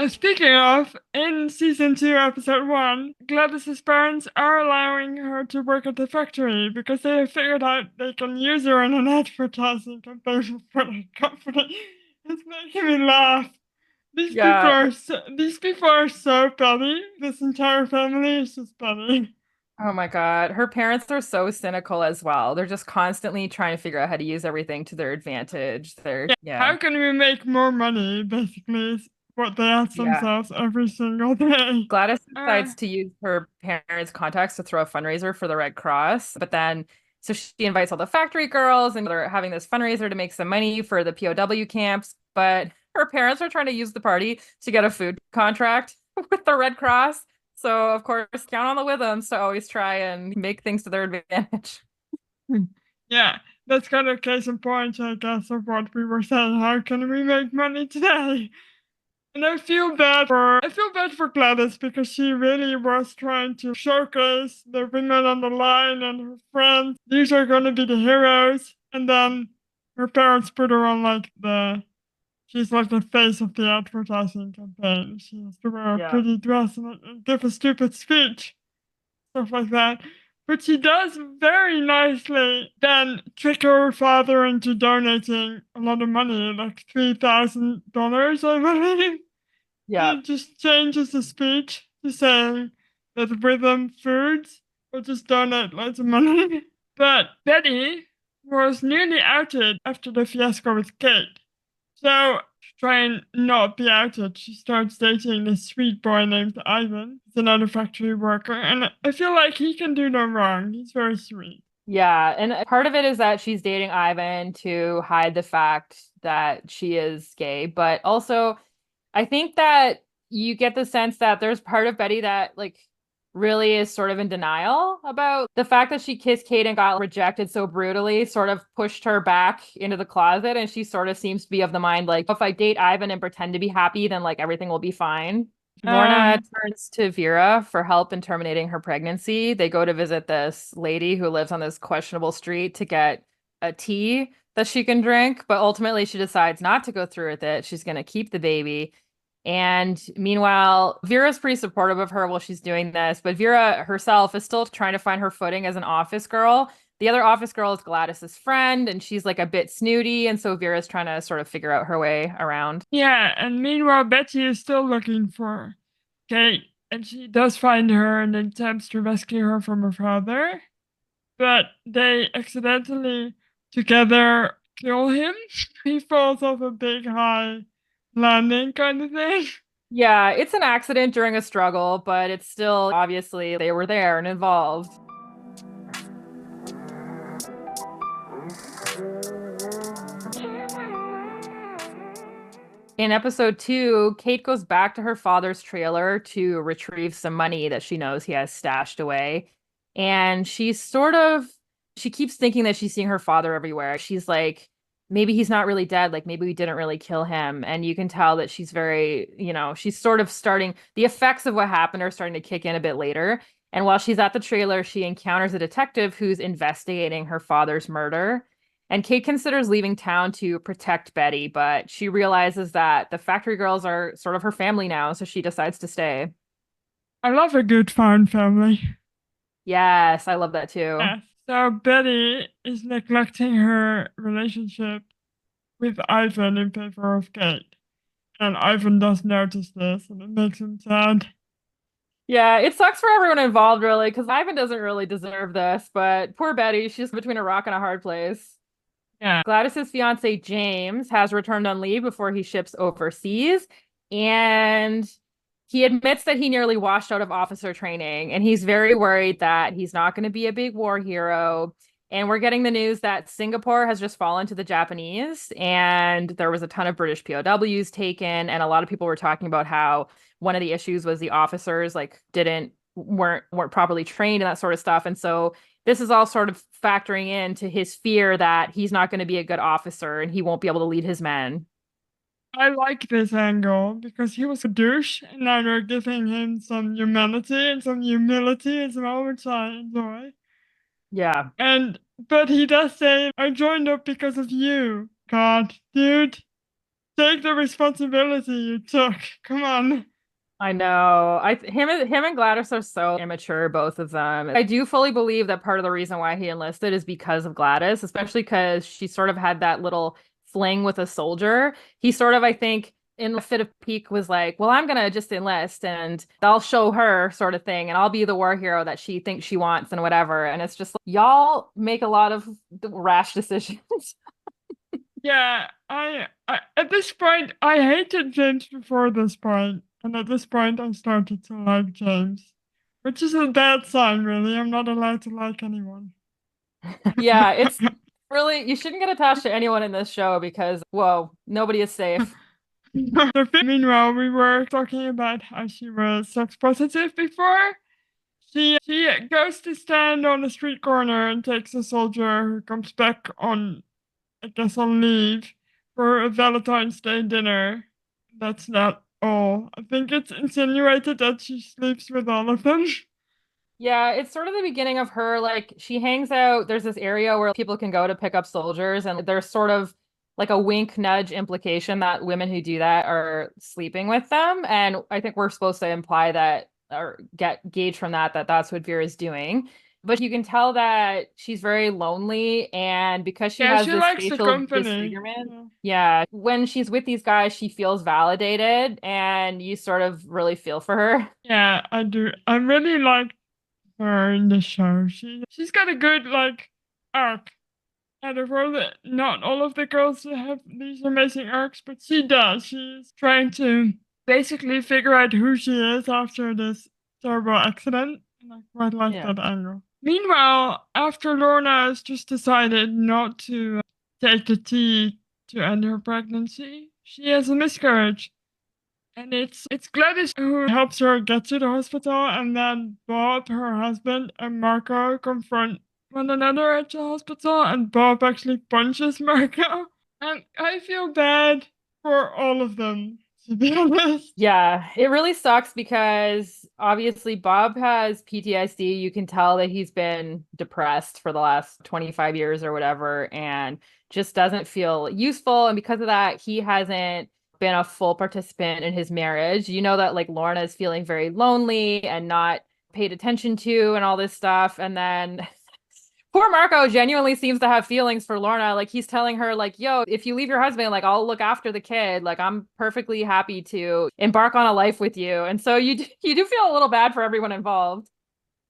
speaking of, in season two, episode one, Gladys's parents are allowing her to work at the factory because they have figured out they can use her in an advertising campaign for the company. It's making me laugh. Yeah. These people are so petty. This entire family is just petty. Oh my God. Her parents are so cynical as well. They're just constantly trying to figure out how to use everything to their advantage. Yeah, Yeah. how can we make more money? Basically, is what they ask Yeah. themselves every single day. Gladys Uh, decides to use her parents' contacts to throw a fundraiser for the Red Cross, but then So she invites all the factory girls and they're having this fundraiser to make some money for the POW camps. But her parents are trying to use the party to get a food contract with the Red Cross. So, of course, count on the Withams to always try and make things to their advantage. Yeah, that's kind of case in point, I guess, of what we were saying. How can we make money today? And I feel bad for Gladys because she really was trying to showcase the women on the line and her friends. These are gonna be the heroes. And then her parents put her on like she's like the face of the advertising campaign. She has to wear a Yeah. pretty dress and give a stupid speech, stuff like that. But she does very nicely then trick her father into donating a lot of money, like $3,000, I believe. Yeah. It just changes the speech to saying that Rhythm Foods will just donate loads of money. But Betty was nearly outed after the fiasco with Kate. So, to try and not be outed, she starts dating this sweet boy named Ivan. He's another factory worker, and I feel like he can do no wrong. He's very sweet. Yeah, and part of it is that she's dating Ivan to hide the fact that she is gay, but also I think that you get the sense that there's part of Betty that like really is sort of in denial about the fact that she kissed Kate and got rejected so brutally, sort of pushed her back into the closet, and she sort of seems to be of the mind like if I date Ivan and pretend to be happy, then like everything will be fine. Lorna Um, turns to Vera for help in terminating her pregnancy. They go to visit this lady who lives on this questionable street to get a tea that she can drink, but ultimately she decides not to go through with it. She's going to keep the baby. And meanwhile, Vera's pretty supportive of her while she's doing this, but Vera herself is still trying to find her footing as an office girl. The other office girl is Gladys's friend, and she's like a bit snooty, and so Vera's trying to sort of figure out her way around. yeah, and meanwhile, Betty is still looking for Kate, and she does find her and attempts to rescue her from her father, but they accidentally together kill him. He falls off a big high landing kind of thing. Yeah, it's an accident during a struggle, but it's still obviously they were there and involved. In episode two, Kate goes back to her father's trailer to retrieve some money that she knows he has stashed away. And she keeps thinking that she's seeing her father everywhere. She's like, maybe he's not really dead. Like, maybe we didn't really kill him. And you can tell that she's very, she's sort of starting, the effects of what happened are starting to kick in a bit later. And while she's at the trailer, she encounters a detective who's investigating her father's murder. And Kate considers leaving town to protect Betty, but she realizes that the factory girls are sort of her family now, so she decides to stay. I love a good found family. Yes, I love that too. Yeah. So Betty is neglecting her relationship with Ivan in favor of Kate. And Ivan does notice this and it makes him sad. Yeah, it sucks for everyone involved, really, because Ivan doesn't really deserve this, but poor Betty, she's between a rock and a hard place. Yeah. Gladys's fiance James has returned on leave before he ships overseas, and he admits that he nearly washed out of officer training, and he's very worried that he's not going to be a big war hero. And we're getting the news that Singapore has just fallen to the Japanese, and there was a ton of British POWs taken, and a lot of people were talking about how one of the issues was the officers like didn't weren't properly trained and that sort of stuff. And so this is all sort of factoring into his fear that he's not going to be a good officer and he won't be able to lead his men. I like this angle because he was a douche and now they're giving him some humanity and some humility as well, which I enjoy. Yeah, And but he does say, I joined up because of you. God, dude, take the responsibility you took. Come on. I know. Him and Gladys are so immature, both of them. I do fully believe that part of the reason why he enlisted is because of Gladys, especially because she sort of had that little fling with a soldier. He sort of, I think, in a fit of pique was like, well, I'm gonna just enlist and I'll show her sort of thing, and I'll be the war hero that she thinks she wants and whatever. And it's just like, y'all make a lot of rash decisions. Yeah, I at this point I hated James before this point, and at this point I started to like James, which is a bad sign, really. I'm not allowed to like anyone. Yeah, it's really, you shouldn't get attached to anyone in this show because, whoa, nobody is safe. Meanwhile, we were talking about how she was sex positive before. She goes to stand on the street corner and takes a soldier who comes back on, I guess, on leave for a Valentine's Day dinner. That's not all. I think it's insinuated that she sleeps with all of them. Yeah, it's sort of the beginning of her. Like, she hangs out. There's this area where people can go to pick up soldiers, and there's sort of like a wink, nudge implication that women who do that are sleeping with them. And I think we're supposed to imply that or get gauge from that that that's what Vera's doing. But you can tell that she's very lonely, and because she Yeah, has she this likes the facial company. disfigurement, Yeah. yeah, when she's with these guys, she feels validated, and you sort of really feel for her. Yeah, I do. I really like her in the show. She's got a good like arc. Out of all the, not all of the girls have these amazing arcs, but she does. She's trying to basically figure out who she is after this terrible accident, and I quite like Yeah. that angle. Meanwhile, after Lorna has just decided not to take the tea to end her pregnancy, she has a miscarriage. And it's Gladys who helps her get to the hospital, and then Bob, her husband, and Marco confront one another at the hospital, and Bob actually punches Marco. And I feel bad for all of them, to be honest. Yeah, it really sucks because obviously Bob has PTSD. You can tell that he's been depressed for the last 25 years or whatever and just doesn't feel useful. And because of that, he hasn't been a full participant in his marriage. You know that like Lorna is feeling very lonely and not paid attention to and all this stuff. And then poor Marco genuinely seems to have feelings for Lorna. Like he's telling her, like, yo, if you leave your husband, like I'll look after the kid. Like I'm perfectly happy to embark on a life with you. And so you do feel a little bad for everyone involved.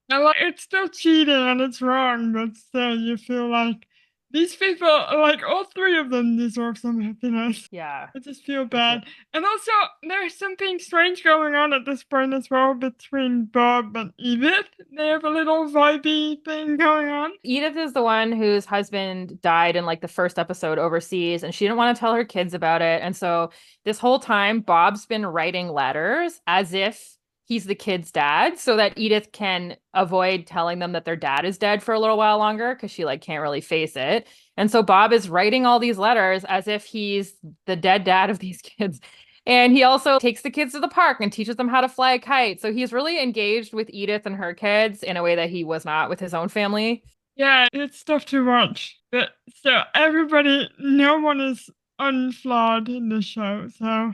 And like, it's still cheating and it's wrong, but still, you feel like these people, like all three of them, deserve some happiness. Yeah, I just feel for sure. bad. And also, there's something strange going on at this point as well between Bob and Edith. They have a little vibey thing going on. Edith is the one whose husband died in like the first episode overseas, and she didn't want to tell her kids about it. And so this whole time, Bob's been writing letters as if he's the kid's dad so that Edith can avoid telling them that their dad is dead for a little while longer because she like can't really face it. And so Bob is writing all these letters as if he's the dead dad of these kids. And he also takes the kids to the park and teaches them how to fly a kite. So he's really engaged with Edith and her kids in a way that he was not with his own family. Yeah, it's tough to watch. But so everybody, no one is unflawed in the show. So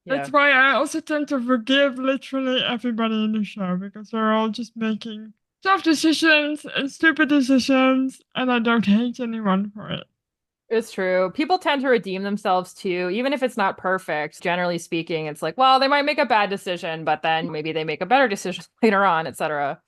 that's Yeah. why I also tend to forgive literally everybody in the show because they're all just making tough decisions and stupid decisions, and I don't hate anyone for it. It's true. People tend to redeem themselves too, even if it's not perfect. Generally speaking, it's like, well, they might make a bad decision, but then maybe they make a better decision later on, etc.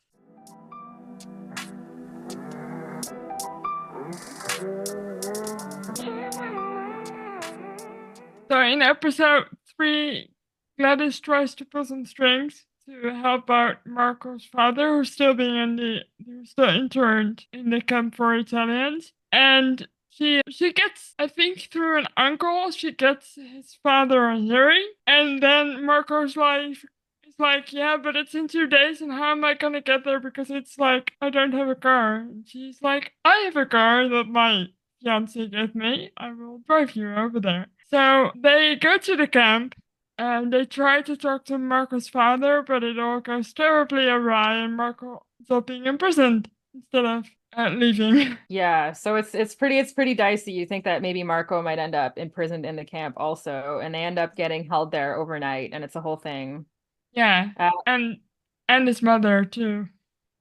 So in episode 3, Gladys tries to pull some strings to help out Marco's father, who's still interned in the camp for Italians, and she gets, I think through an uncle, she gets his father a hearing, and then Marco's like. It's like, yeah, but it's in 2 days, and how am I gonna get there? Because it's like, I don't have a car. And she's like, I have a car that my fiance gave me. I will drive you over there. So they go to the camp and they try to talk to Marco's father, but it all goes terribly awry, and Marco ends up being imprisoned instead of leaving. Yeah, so it's pretty dicey. You think that maybe Marco might end up imprisoned in the camp also, and they end up getting held there overnight, and it's a whole thing. Yeah, Uh, and and his mother too.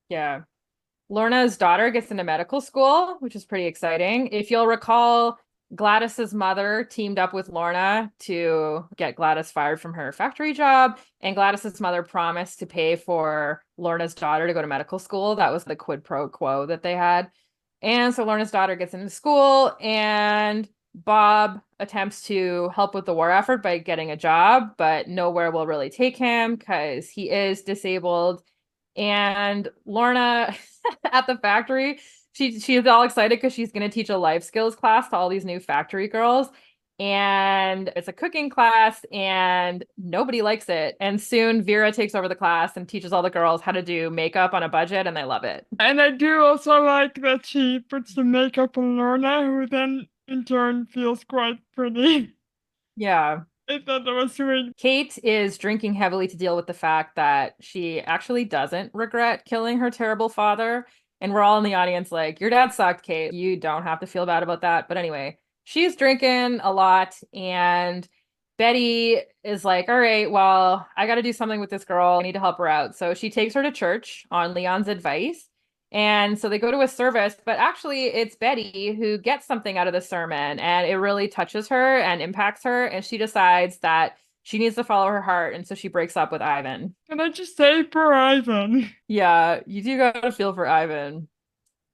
yeah. Lorna's daughter gets into medical school, which is pretty exciting. If you'll recall, Gladys's mother teamed up with Lorna to get Gladys fired from her factory job, and Gladys's mother promised to pay for Lorna's daughter to go to medical school. That was the quid pro quo that they had. And so Lorna's daughter gets into school, and Bob attempts to help with the war effort by getting a job, but nowhere will really take him because he is disabled. And Lorna at the factory She's all excited because she's going to teach a life skills class to all these new factory girls. And it's a cooking class, and nobody likes it. And soon Vera takes over the class and teaches all the girls how to do makeup on a budget, and they love it. And I do also like that she puts the makeup on Lorna, who then in turn feels quite pretty. Yeah. I thought that was sweet. Kate is drinking heavily to deal with the fact that she actually doesn't regret killing her terrible father. And we're all in the audience like, your dad sucked, Kate. You don't have to feel bad about that. But anyway, she's drinking a lot. And Betty is like, all right, well, I got to do something with this girl. I need to help her out. So she takes her to church on Leon's advice. And so they go to a service, but actually it's Betty who gets something out of the sermon, and it really touches her and impacts her. And she decides that she needs to follow her heart. And so she breaks up with Ivan. Can I just say, poor Ivan? Yeah, you do gotta feel for Ivan.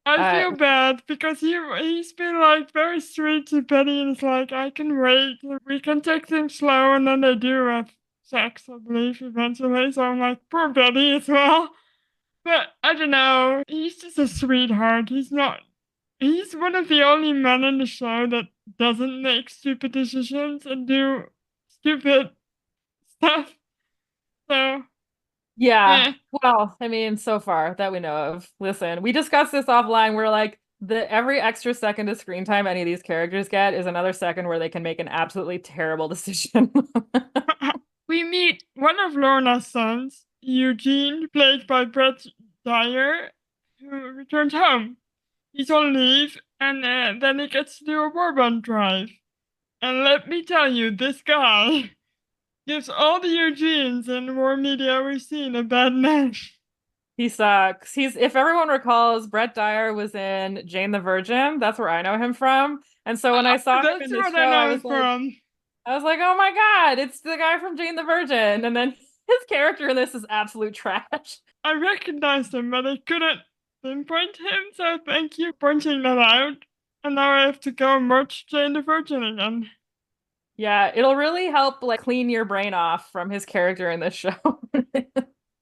I Uh, feel bad because he's been like very sweet to Betty and it's like I can wait. We can take things slow and then they do have sex, I believe, eventually. So I'm like, poor Betty as well. But I don't know. He's just a sweetheart. He's one of the only men in the show that doesn't make stupid decisions and do stupid stuff. So, yeah. yeah. Well, I mean, so far that we know of. Listen, we discussed this offline. We're like, the every extra second of screen time any of these characters get is another second where they can make an absolutely terrible decision. We meet one of Lorna's sons, Eugene, played by Brett Dyer, who returns home. He's on leave, and then he gets to do a warband drive. And let me tell you, this guy gives all the Eugenes in war media we've seen a bad name. He sucks. If everyone recalls, Brett Dyer was in Jane the Virgin. That's where I know him from. And so when I saw him That's in this what show, I know him from. I was like, oh my God, it's the guy from Jane the Virgin. And then his character in this is absolute trash. I recognized him, but I couldn't pinpoint him, so thank you for pointing that out. And now I have to go and watch Jane the Virgin again. Yeah, it'll really help like clean your brain off from his character in this show.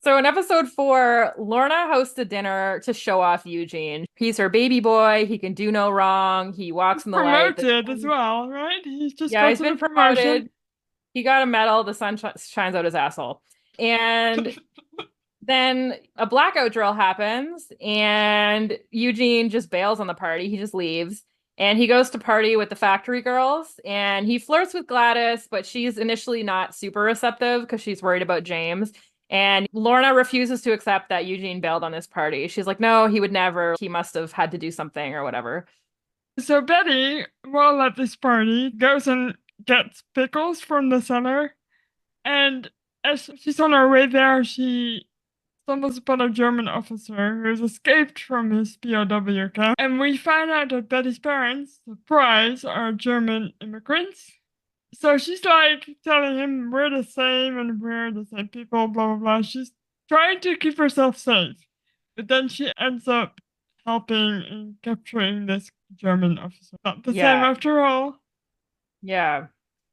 So in episode 4, Lorna hosts a dinner to show off Eugene. He's her baby boy. He can do no wrong. He He's walks in the light. promoted as well, right? He's just Yeah, he's gotten a been promotion. promoted. He got a medal. The sun shines out his asshole. And then a blackout drill happens, and Eugene just bails on the party. He just leaves. And he goes to party with the factory girls, and he flirts with Gladys, but she's initially not super receptive because she's worried about James. And Lorna refuses to accept that Eugene bailed on this party. She's like, no, he would never. He must have had to do something or whatever. So Betty, while at this party, goes and gets pickles from the cellar, and as she's on her way there, she stumbles upon a German officer who has escaped from his POW camp. And we find out that Betty's parents, surprise, are German immigrants. So she's like telling him we're the same and we're the same people, blah blah blah. She's trying to keep herself safe. But then she ends up helping in capturing this German officer. Not the same Yeah. after all. Yeah.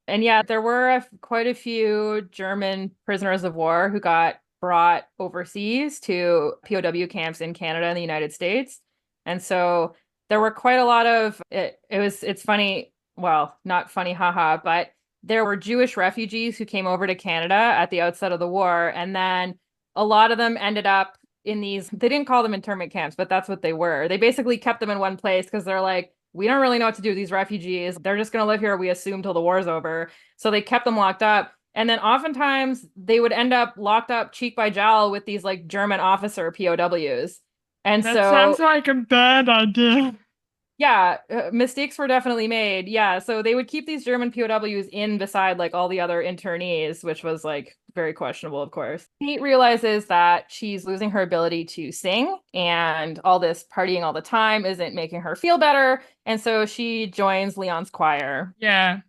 And yeah, there were quite a few German prisoners of war who got brought overseas to POW camps in Canada and the United States. And so there were quite a lot of it's funny, well, not funny, haha, but there were Jewish refugees who came over to Canada at the outset of the war. And then a lot of them ended up in these, they didn't call them internment camps, but that's what they were. They basically kept them in one place because they're like, we don't really know what to do with these refugees. They're just going to live here, we assume, till the war's over. So they kept them locked up. And then oftentimes they would end up locked up cheek by jowl with these like German officer POWs. And That sounds so, like a bad idea. yeah, mistakes were definitely made. Yeah. So they would keep these German POWs in beside like all the other internees, which was like very questionable, of course. Kate realizes that she's losing her ability to sing, and all this partying all the time isn't making her feel better. And so she joins Leon's choir. Yeah.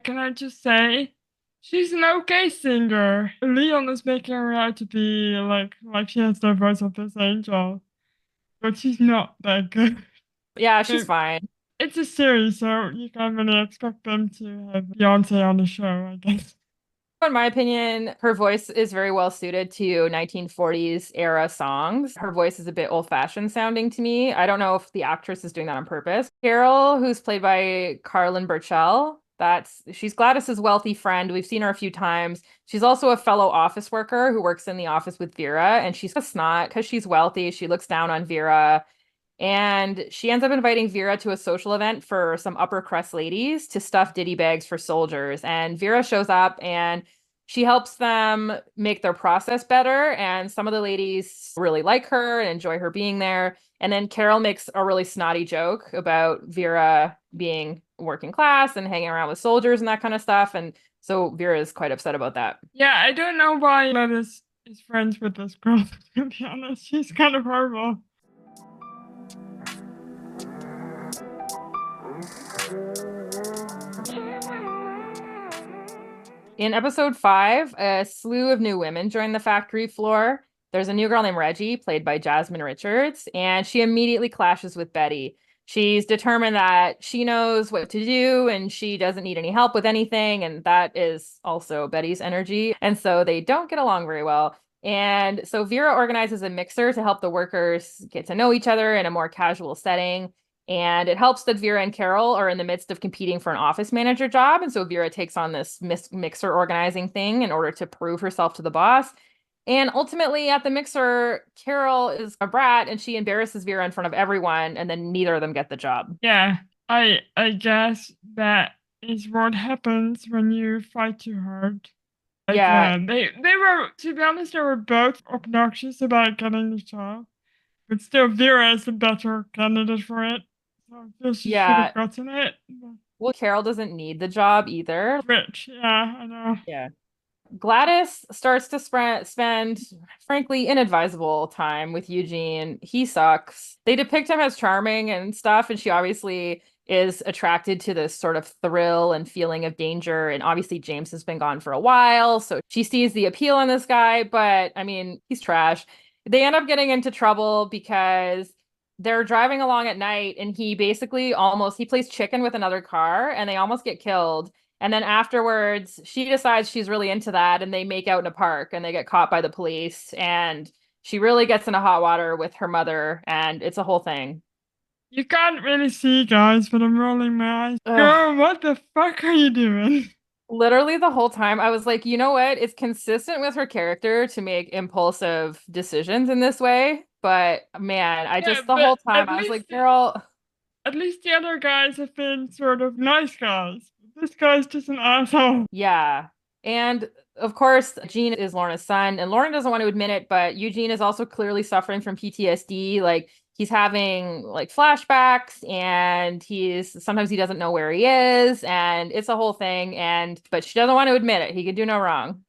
Can I just say, she's an okay singer. Leon is making her out to be like she has the voice of this angel, but she's not that good. Yeah, she's fine. It's a series, so you can't really expect them to have Beyonce on the show, I guess. In my opinion, her voice is very well suited to 1940s era songs. Her voice is a bit old-fashioned sounding to me. I don't know if the actress is doing that on purpose. Carol, who's played by Carlin Burchell, she's Gladys's wealthy friend. We've seen her a few times. She's also a fellow office worker who works in the office with Vera, and she's a snot because she's wealthy. She looks down on Vera. And she ends up inviting Vera to a social event for some upper crust ladies to stuff ditty bags for soldiers. And Vera shows up and she helps them make their process better. And some of the ladies really like her and enjoy her being there. And then Carol makes a really snotty joke about Vera being working class and hanging around with soldiers and that kind of stuff. And so Vera is quite upset about that. Yeah, I don't know why Lettuce is friends with this girl, to be honest. She's kind of horrible. In episode 5, a slew of new women join the factory floor. There's a new girl named Reggie, played by Jasmine Richards, and she immediately clashes with Betty. She's determined that she knows what to do and she doesn't need any help with anything. And that is also Betty's energy. And so they don't get along very well. And so Vera organizes a mixer to help the workers get to know each other in a more casual setting. And it helps that Vera and Carol are in the midst of competing for an office manager job. And so Vera takes on this mixer organizing thing in order to prove herself to the boss. And ultimately, at the mixer, Carol is a brat and she embarrasses Vera in front of everyone, and then neither of them get the job. Yeah, I guess that is what happens when you fight too hard. Like, Yeah, they were, to be honest, they were both obnoxious about getting the job, but still, Vera is the better candidate for it. So I feel she should yeah. have gotten it. But Well, Carol doesn't need the job either. rich, yeah, I know. Yeah. Gladys starts to spend, frankly, inadvisable time with Eugene. He sucks. They depict him as charming and stuff, and she obviously is attracted to this sort of thrill and feeling of danger. And obviously, James has been gone for a while, so she sees the appeal in this guy, but I mean, he's trash. They end up getting into trouble because they're driving along at night, and he basically almost he plays chicken with another car, and they almost get killed. And then afterwards, she decides she's really into that, and they make out in a park, and they get caught by the police. And she really gets into hot water with her mother, and it's a whole thing. You can't really see, guys, but I'm rolling my eyes. Ugh. Girl, what the fuck are you doing? Literally the whole time, I was like, you know what? It's consistent with her character to make impulsive decisions in this way. But man, Yeah, the but whole time, I was like, girl, at least the other guys have been sort of nice guys. This guy's just an asshole. yeah. And of course, Gene is Lorna's son, and Lorna doesn't want to admit it, but Eugene is also clearly suffering from PTSD. Like he's having like flashbacks, and he's sometimes he doesn't know where he is, and it's a whole thing. And but she doesn't want to admit it. He could do no wrong.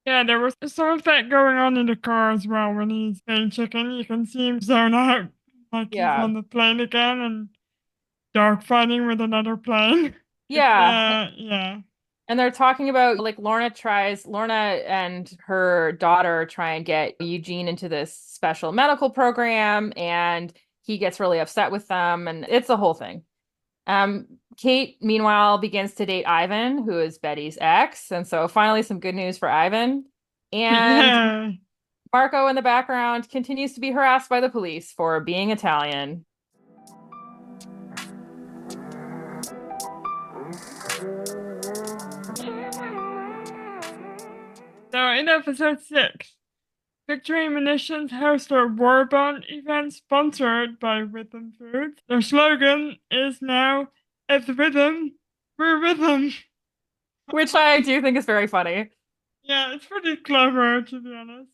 Yeah, there was some of that going on in the car as well when he's playing chicken. You can see him zone out, like he's Yeah. on the plane again and dogfighting with another plane. It's Yeah. yeah. And they're talking about like Lorna and her daughter try and get Eugene into this special medical program, and he gets really upset with them, and it's a whole thing. Kate, meanwhile, begins to date Ivan, who is Betty's ex. And so finally, some good news for Ivan. And Yeah. Marco in the background continues to be harassed by the police for being Italian. So in episode 6, Victory Munitions host a war bond event sponsored by Rhythm Foods. Their slogan is now, "It's rhythm, we're rhythm." Which I do think is very funny. Yeah, it's pretty clever, to be honest.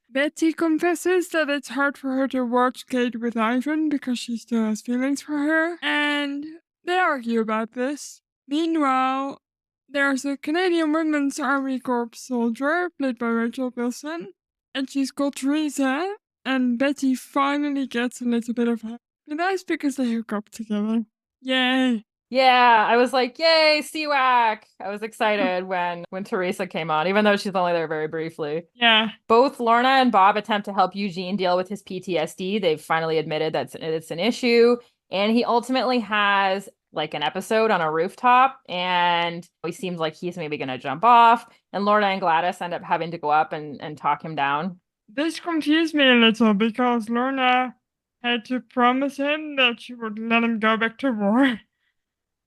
Betty confesses that it's hard for her to watch Kate with Ivan because she still has feelings for her, and they argue about this. Meanwhile, there's a Canadian Women's Army Corps soldier, played by Rachel Bilson, and she's called Teresa, and Betty finally gets a little bit of happiness because they hook up together. Yay! Yeah, I was like, yay, CWAC. I was excited when Teresa came on, even though she's only there very briefly. Yeah. Both Lorna and Bob attempt to help Eugene deal with his PTSD. They've finally admitted that it's an issue. And he ultimately has like an episode on a rooftop, and he seems like he's maybe going to jump off, and Lorna and Gladys end up having to go up and talk him down. This confused me a little because Lorna had to promise him that she would let him go back to war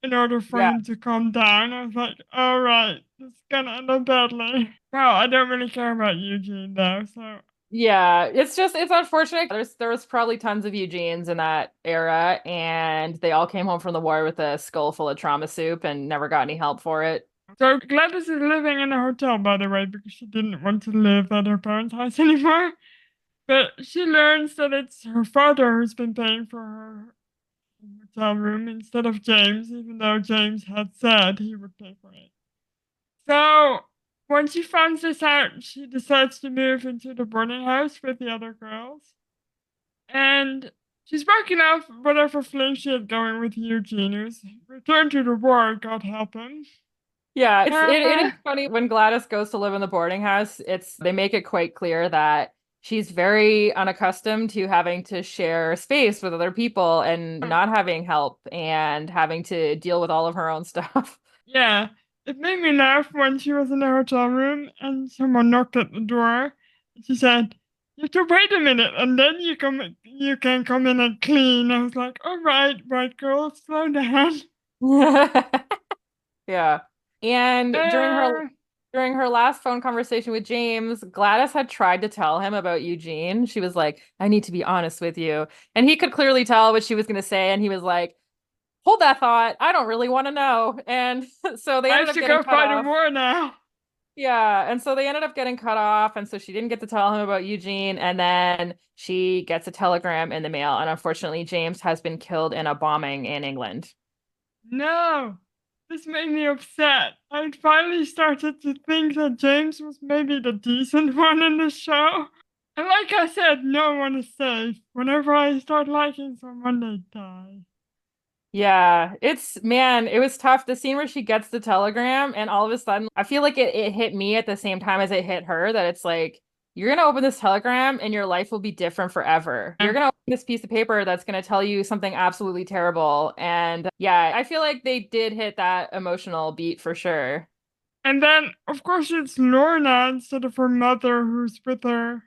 in order for Yeah. him to calm down. I was like, all right, this is gonna end up badly. Well, I don't really care about Eugene though, so Yeah, it's unfortunate. There was probably tons of Eugenes in that era, and they all came home from the war with a skull full of trauma soup and never got any help for it. so Gladys is living in a hotel, by the way, because she didn't want to live at her parents' house anymore. But she learns that it's her father who's been paying for her hotel room instead of James, even though James had said he would pay for it. So when she finds this out, she decides to move into the boarding house with the other girls. And she's broken off whatever fling she had going with Eugene, who's returned to the war, God help him. Yeah, it is Uh, funny when Gladys goes to live in the boarding house. They make it quite clear that she's very unaccustomed to having to share space with other people and not having help and having to deal with all of her own stuff. yeah, it made me laugh when she was in the hotel room and someone knocked at the door. She said, "You have to wait a minute, and then you can come in and clean." I was like, "All right, white girl, slow down." Yeah. And Uh, during her last phone conversation with James, Gladys had tried to tell him about Eugene. She was like, "I need to be honest with you." And he could clearly tell what she was going to say, and he was like, "Hold that thought. I don't really want to know." And so they I ended have up to getting go cut fight a off. war now. Yeah, and so they ended up getting cut off, and so she didn't get to tell him about Eugene, and then she gets a telegram in the mail, and unfortunately, James has been killed in a bombing in England. No, this made me upset. I'd finally started to think that James was maybe the decent one in the show. And like I said, no one is safe. Whenever I start liking someone, they die. Yeah, it was tough. The scene where she gets the telegram and all of a sudden, I feel like it hit me at the same time as it hit her that it's like, you're gonna open this telegram and your life will be different forever. You're Yeah. gonna open this piece of paper that's gonna tell you something absolutely terrible. And yeah, I feel like they did hit that emotional beat for sure. And then, of course, it's Lorna instead of her mother who's with her.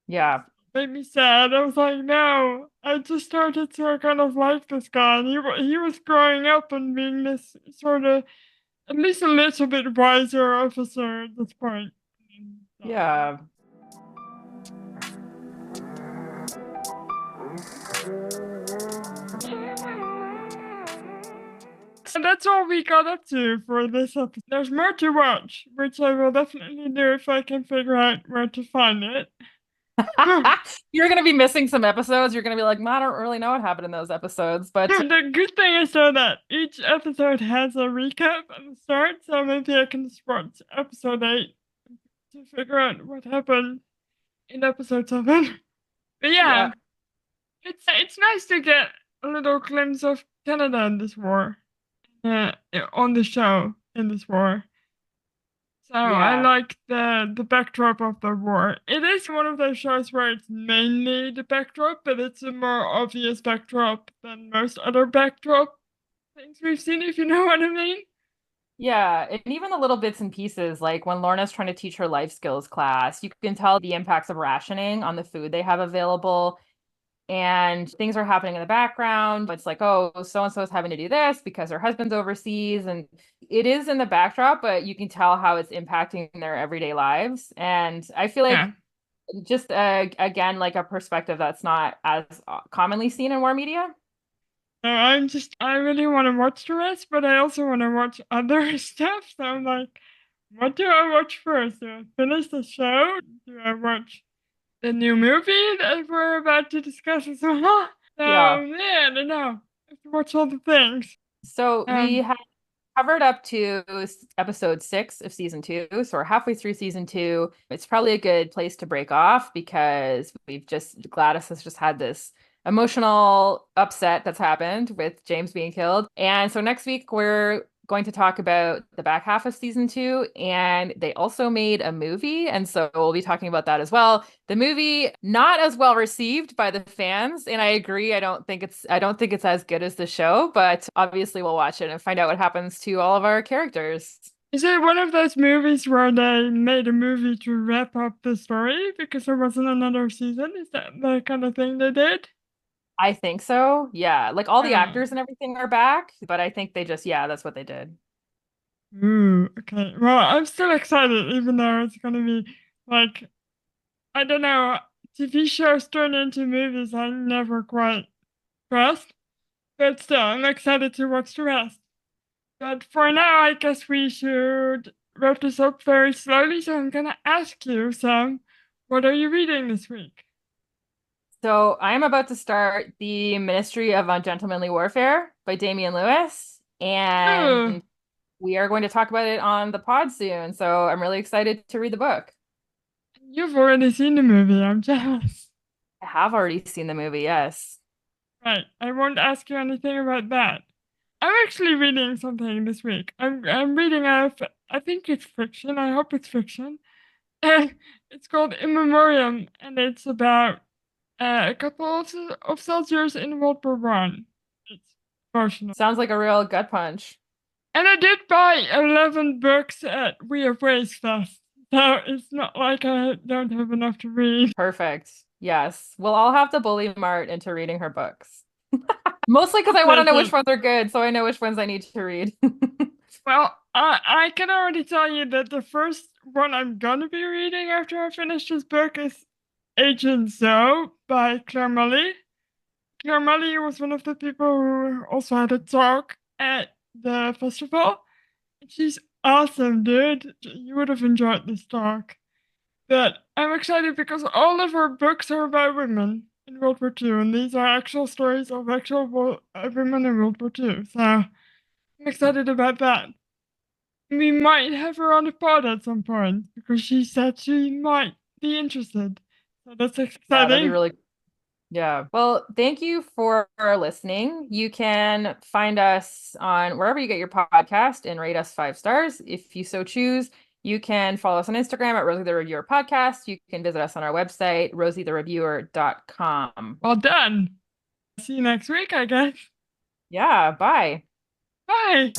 Yeah. Made me sad. I was like, no, I just started to kind of like this guy, and he was growing up and being this sort of at least a little bit wiser officer at this point. And died. Yeah. And that's all we got up to for this episode. There's more to watch, which I will definitely do if I can figure out where to find it. You're gonna be missing some episodes. You're gonna be like, "Ma, I don't really know what happened in those episodes." But The good thing is though that each episode has a recap at the start, so maybe I can just watch episode 8 to figure out what happened in episode 7. But yeah. yeah, it's nice to get a little glimpse of Canada in this war. On the show in this war. So I Yeah. like the backdrop of the war. It is one of those shows where it's mainly the backdrop, but it's a more obvious backdrop than most other backdrop things we've seen, if you know what I mean. Yeah, and even the little bits and pieces, like when Lorna's trying to teach her life skills class, you can tell the impacts of rationing on the food they have available. And things are happening in the background. It's like, oh, so and so is having to do this because her husband's overseas. And it is in the backdrop, but you can tell how it's impacting their everyday lives. And I feel like Yeah. just again, like a perspective that's not as commonly seen in war media. So I really want to watch the rest, but I also want to watch other stuff. So I'm like, what do I watch first? Do I finish the show? Do I watch the new movie that we're about to discuss as well? So Yeah. yeah, I don't know. I have to watch all the things. So we Um, have covered up to episode 6 of season 2. So we're halfway through season 2. It's probably a good place to break off because Gladys has just had this emotional upset that's happened with James being killed. And so next week we're going to talk about the back half of season two, and they also made a movie, and so we'll be talking about that as well. The movie not as well received by the fans, and I agree. I don't think it's as good as the show, but obviously we'll watch it and find out what happens to all of our characters. Is it one of those movies where they made a movie to wrap up the story because there wasn't another season? Is that the kind of thing they did? I think so. Yeah. Like all the Oh. actors and everything are back, but I think they just, yeah, that's what they did. Ooh, okay. Well, I'm still excited, even though it's gonna be like, I don't know, TV shows turn into movies I never quite trust. But still, I'm excited to watch the rest. But for now, I guess we should wrap this up very slowly. So I'm gonna ask you, Sam, what are you reading this week? So I'm about to start The Ministry of Ungentlemanly Warfare by Damian Lewis, Oh, and we are going to talk about it on the pod soon. So I'm really excited to read the book. you've already seen the movie. I'm jealous. I have already seen the movie, yes. Right, I won't ask you anything about that. I'm actually reading something this week. I'm reading I think it's fiction. I hope it's fiction. It's called In Memoriam, and it's about a couple of soldiers in World War One. It's emotional. Sounds like a real gut punch. And I did buy 11 books at We Have Ways Fest, so it's not like I don't have enough to read. Perfect. Yes. We'll all have to bully Mart into reading her books. Mostly because I'll I want to take know which it. ones are good, so I know which ones I need to read. Well, I can already tell you that the first one I'm gonna be reading after I finish this book is Agent Zoe by Claire Mully. Claire Mully was one of the people who also had a talk at the festival. She's awesome, dude. You would have enjoyed this talk. But I'm excited because all of her books are about women in World War II, and these are actual stories of women in World War II. So I'm excited about that. We might have her on the pod at some point because she said she might be interested. So that's Yeah, that'd be exciting. really. Yeah. Well, thank you for listening. You can find us on wherever you get your podcast and rate us 5 stars if you so choose. You can follow us on Instagram at Rosie the Reviewer Podcast. You can visit us on our website, rosieTheReviewer.com. Well done. See you next week, I guess. Yeah, bye. Bye.